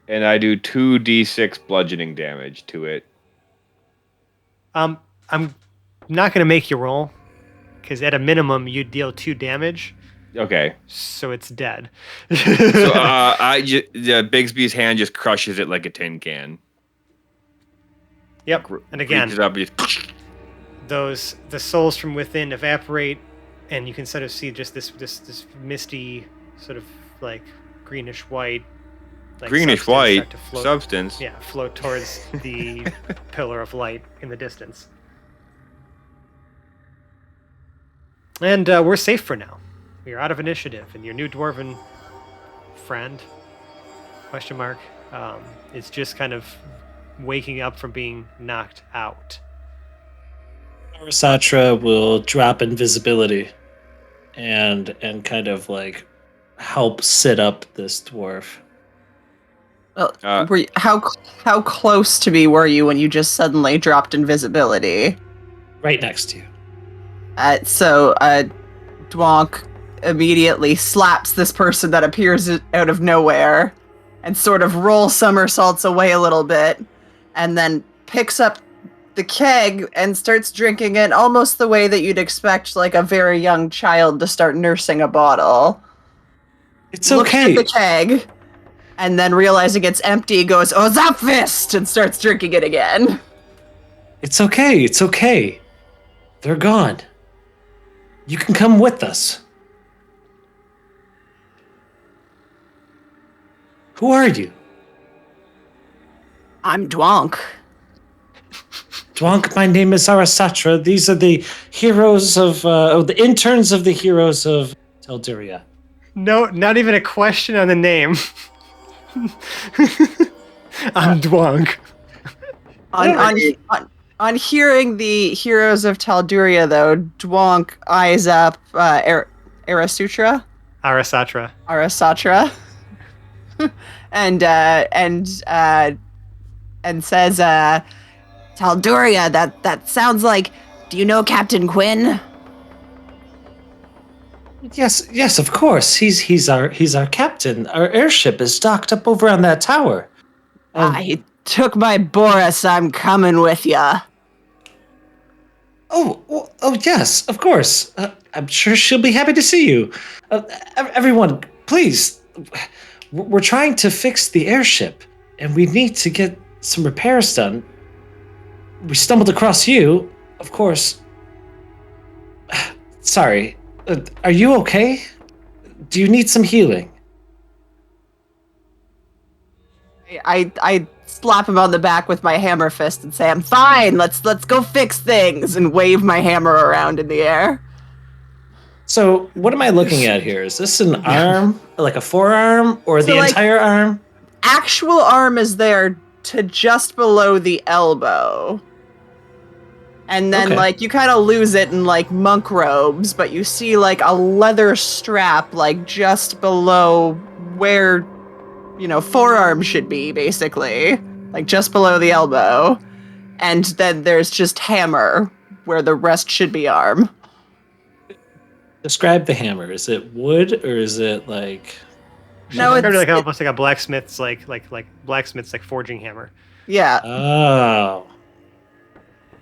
And I do 2d6 bludgeoning damage to it. I'm not gonna make you roll, because at a minimum you deal 2 damage, Okay. so it's dead. So Bigsby's hand just crushes it like a tin can. Yep. And again, Reaches up and just the souls from within evaporate, and you can sort of see just this misty sort of like greenish white, like greenish substance white start to float, substance. yeah, float towards the pillar of light in the distance. And we're safe for now. We are out of initiative, and your new dwarven friend, question mark, is just kind of waking up from being knocked out. Arasatra will drop invisibility and kind of like help sit up this dwarf. Well, Uh, how close to me were you when you just suddenly dropped invisibility? Right next to you. So Dwonk immediately slaps this person that appears out of nowhere and sort of rolls somersaults away a little bit, and then picks up the keg and starts drinking it almost the way that you'd expect like a very young child to start nursing a bottle. It's okay. Looks at the keg and then realizing it's empty goes, "Oh, that fist!" and starts drinking it again. It's okay. It's okay. They're gone. You can come with us. Who are you? I'm Dwonk. Dwonk, my name is Arasatra. These are the heroes of the interns of the heroes of Telduria. No, not even a question on the name. I'm Dwonk. On hearing the heroes of Talduria, though, Dwonk eyes up Arasatra, and says, "Talduria, that sounds like. Do you know Captain Quinn?" Yes, of course. He's our captain. Our airship is docked up over on that tower. He took my Boris. I'm coming with ya. Oh, yes, of course. I'm sure she'll be happy to see you. Everyone, please. We're trying to fix the airship, and we need to get some repairs done. We stumbled across you, of course. Sorry. Are you okay? Do you need some healing? I slap him on the back with my hammer fist and say, "I'm fine. Let's go fix things," and wave my hammer around in the air. So, what am I looking at here? Is this an arm, like a forearm, or So, the like, entire arm? Actual arm is there to just below the elbow. And then, Okay. like, you kind of lose it in, like, monk robes, but you see, like, a leather strap, like, just below where, forearm should be, basically. Like, just below the elbow. And then there's just hammer, where the rest should be arm. Describe the hammer. Is it wood, or is it, like... No, It's it's... like almost like a blacksmith's like blacksmith's like forging hammer. Yeah. Oh.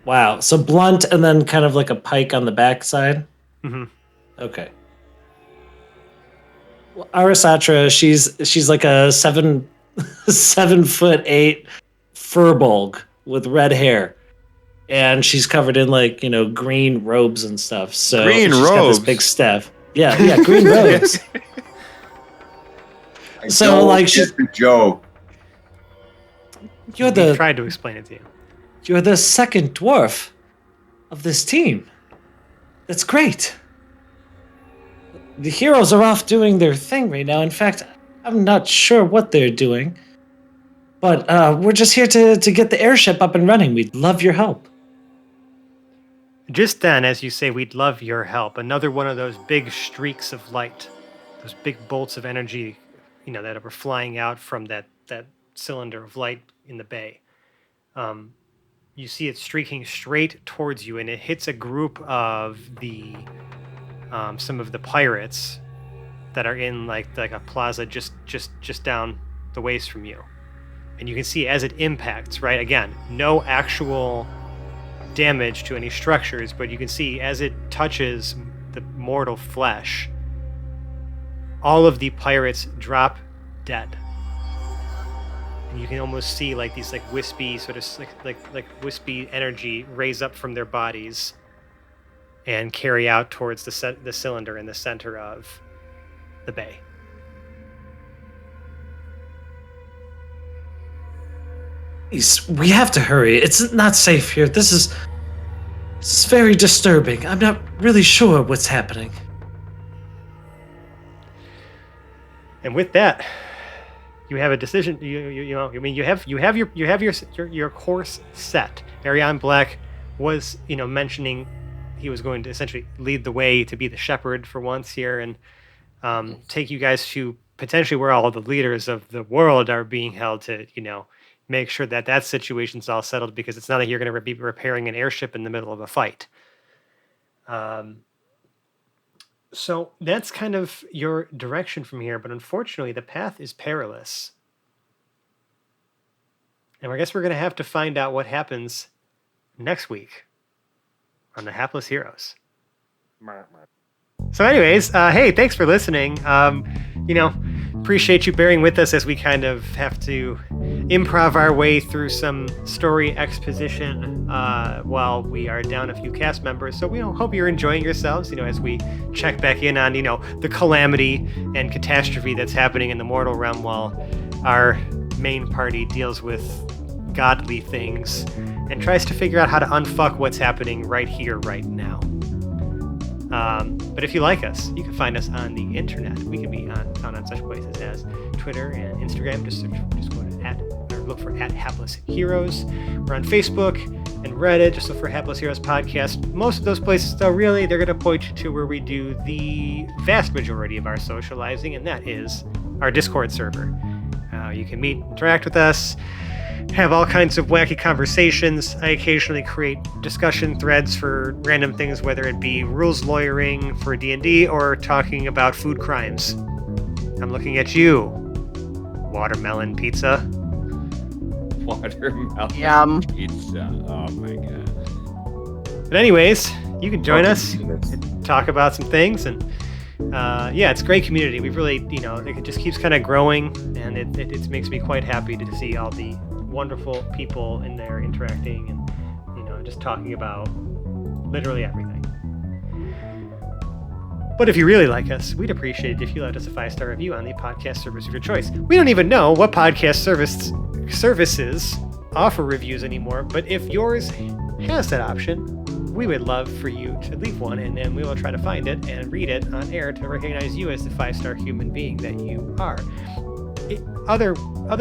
Wow. So blunt and then kind of like a pike on the backside? Mm-hmm. Okay. Well, Arasatra, she's like a 7'8" furbolg with red hair. And she's covered in like, green robes and stuff. So Green she's got this robes? big staff. Yeah, green robes. I So, don't like, get the joke. you're We the tried to explain it to you. you're the second dwarf of this team. That's great. The heroes are off doing their thing right now. In fact, I'm not sure what they're doing, but we're just here to get the airship up and running. We'd love your help. Just then, as you say, we'd love your help. Another one of those big streaks of light, those big bolts of energy, that were flying out from that cylinder of light in the bay. You see it streaking straight towards you, and it hits a group of the some of the pirates that are in like a plaza just down the ways from you. And you can see as it impacts, right? Again, no actual damage to any structures, but you can see as it touches the mortal flesh, all of the pirates drop dead. And you can almost see like these like wispy sort of like wispy energy raise up from their bodies and carry out towards the cylinder in the center of the bay. Please, we have to hurry. It's not safe here. This is very disturbing. I'm not really sure what's happening. And with that, you have a decision. You have your course set. Ariane Black was mentioning he was going to essentially lead the way to be the shepherd for once here and take you guys to potentially where all the leaders of the world are being held to make sure that situation's all settled, because it's not like you're going to be repairing an airship in the middle of a fight. So that's kind of your direction from here, but unfortunately the path is perilous. And I guess we're going to have to find out what happens next week on the Hapless Heroes. So anyways, hey, thanks for listening. Appreciate you bearing with us as we kind of have to improv our way through some story exposition while we are down a few cast members. So we hope you're enjoying yourselves, as we check back in on, the calamity and catastrophe that's happening in the mortal realm while our main party deals with godly things and tries to figure out how to unfuck what's happening right here, right now. But if you like us, you can find us on the internet. We can be found on such places as Twitter and Instagram. Just go to look for @Hapless Heroes. We're on Facebook and Reddit. Just look for Hapless Heroes Podcast. Most of those places, though, really, they're going to point you to where we do the vast majority of our socializing, and that is our Discord server. You can interact with us, have all kinds of wacky conversations. I occasionally create discussion threads for random things, whether it be rules lawyering for D&D or talking about food crimes. I'm looking at you, watermelon pizza. Watermelon Yum. pizza. Oh my god. But anyways, you can join us and talk about some things, and it's a great community. We've really, it just keeps kind of growing, and it makes me quite happy to see all the wonderful people in there interacting and just talking about literally everything. But if you really like us, we'd appreciate it if you left us a 5-star review on the podcast service of your choice. We don't even know what podcast services offer reviews anymore, but if yours has that option, we would love for you to leave one, and then we will try to find it and read it on air to recognize you as the 5-star human being that you are. Other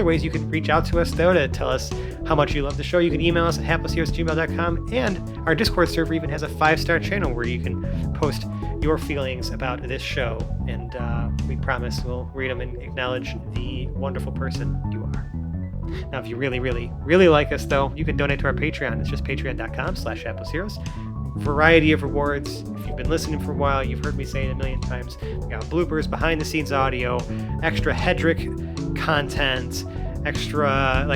ways you can reach out to us, though, to tell us how much you love the show. You can email us at haplessheroes@gmail.com, and our Discord server even has a 5-star channel where you can post your feelings about this show, and we promise we'll read them and acknowledge the wonderful person you are. Now, if you really, really, really like us, though, you can donate to our Patreon. It's just patreon.com/haplessheroes. Variety of rewards. If you've been listening for a while, you've heard me say it a million times. We got bloopers, behind-the-scenes audio, extra Hedrick content, extra,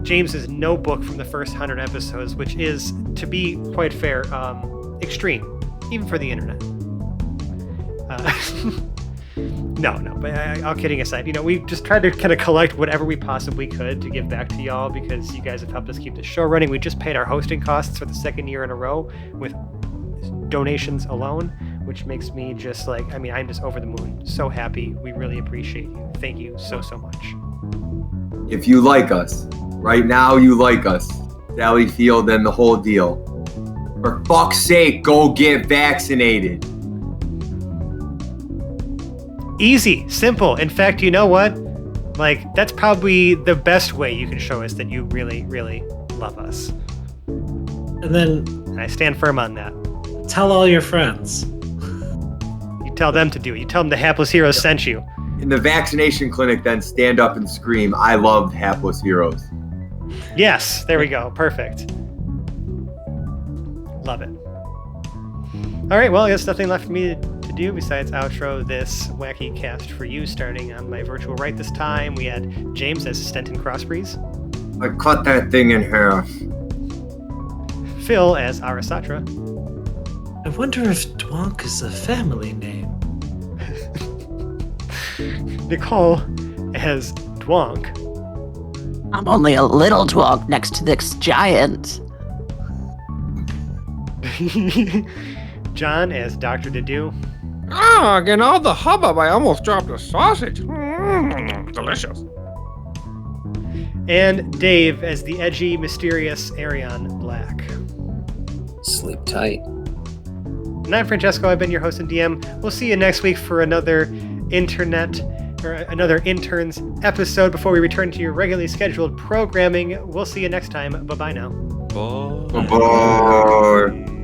James's notebook from the first 100 episodes, which is, to be quite fair, extreme, even for the internet. No, but all kidding aside, we just tried to kind of collect whatever we possibly could to give back to y'all, because you guys have helped us keep the show running. We just paid our hosting costs for the second year in a row with donations alone. which makes me just like, I mean, I'm just over the moon. So happy. We really appreciate you. Thank you so much. If you like us, right now you like us, Sally Field and the whole deal. For fuck's sake, go get vaccinated. Easy, simple. In fact, you know what? Like, that's probably the best way you can show us that you really, really love us. And then And I stand firm on that. tell all your friends. You tell them to do it. You tell them the Hapless Heroes sent you. In the vaccination clinic, then stand up and scream, I love hapless heroes. Yes, there we go. Perfect. Love it. All right, well, I guess nothing left for me to do besides outro this wacky cast for you, starting on my virtual right this time. We had James as Stenton Crossbreeze, I cut that thing in half. Phil as Arasatra, I wonder if Dwonk is a family name. Nicole as Dwonk, I'm only a little dwonk next to this giant. John as Dr. Dedu, In all the hubbub, I almost dropped a sausage. Delicious. and Dave as the edgy, mysterious Arion Black. Sleep tight. And I'm Francesco. I've been your host and DM. We'll see you next week for another interns episode before we return to your regularly scheduled programming. We'll see you next time. Bye-bye now. Bye. Bye-bye.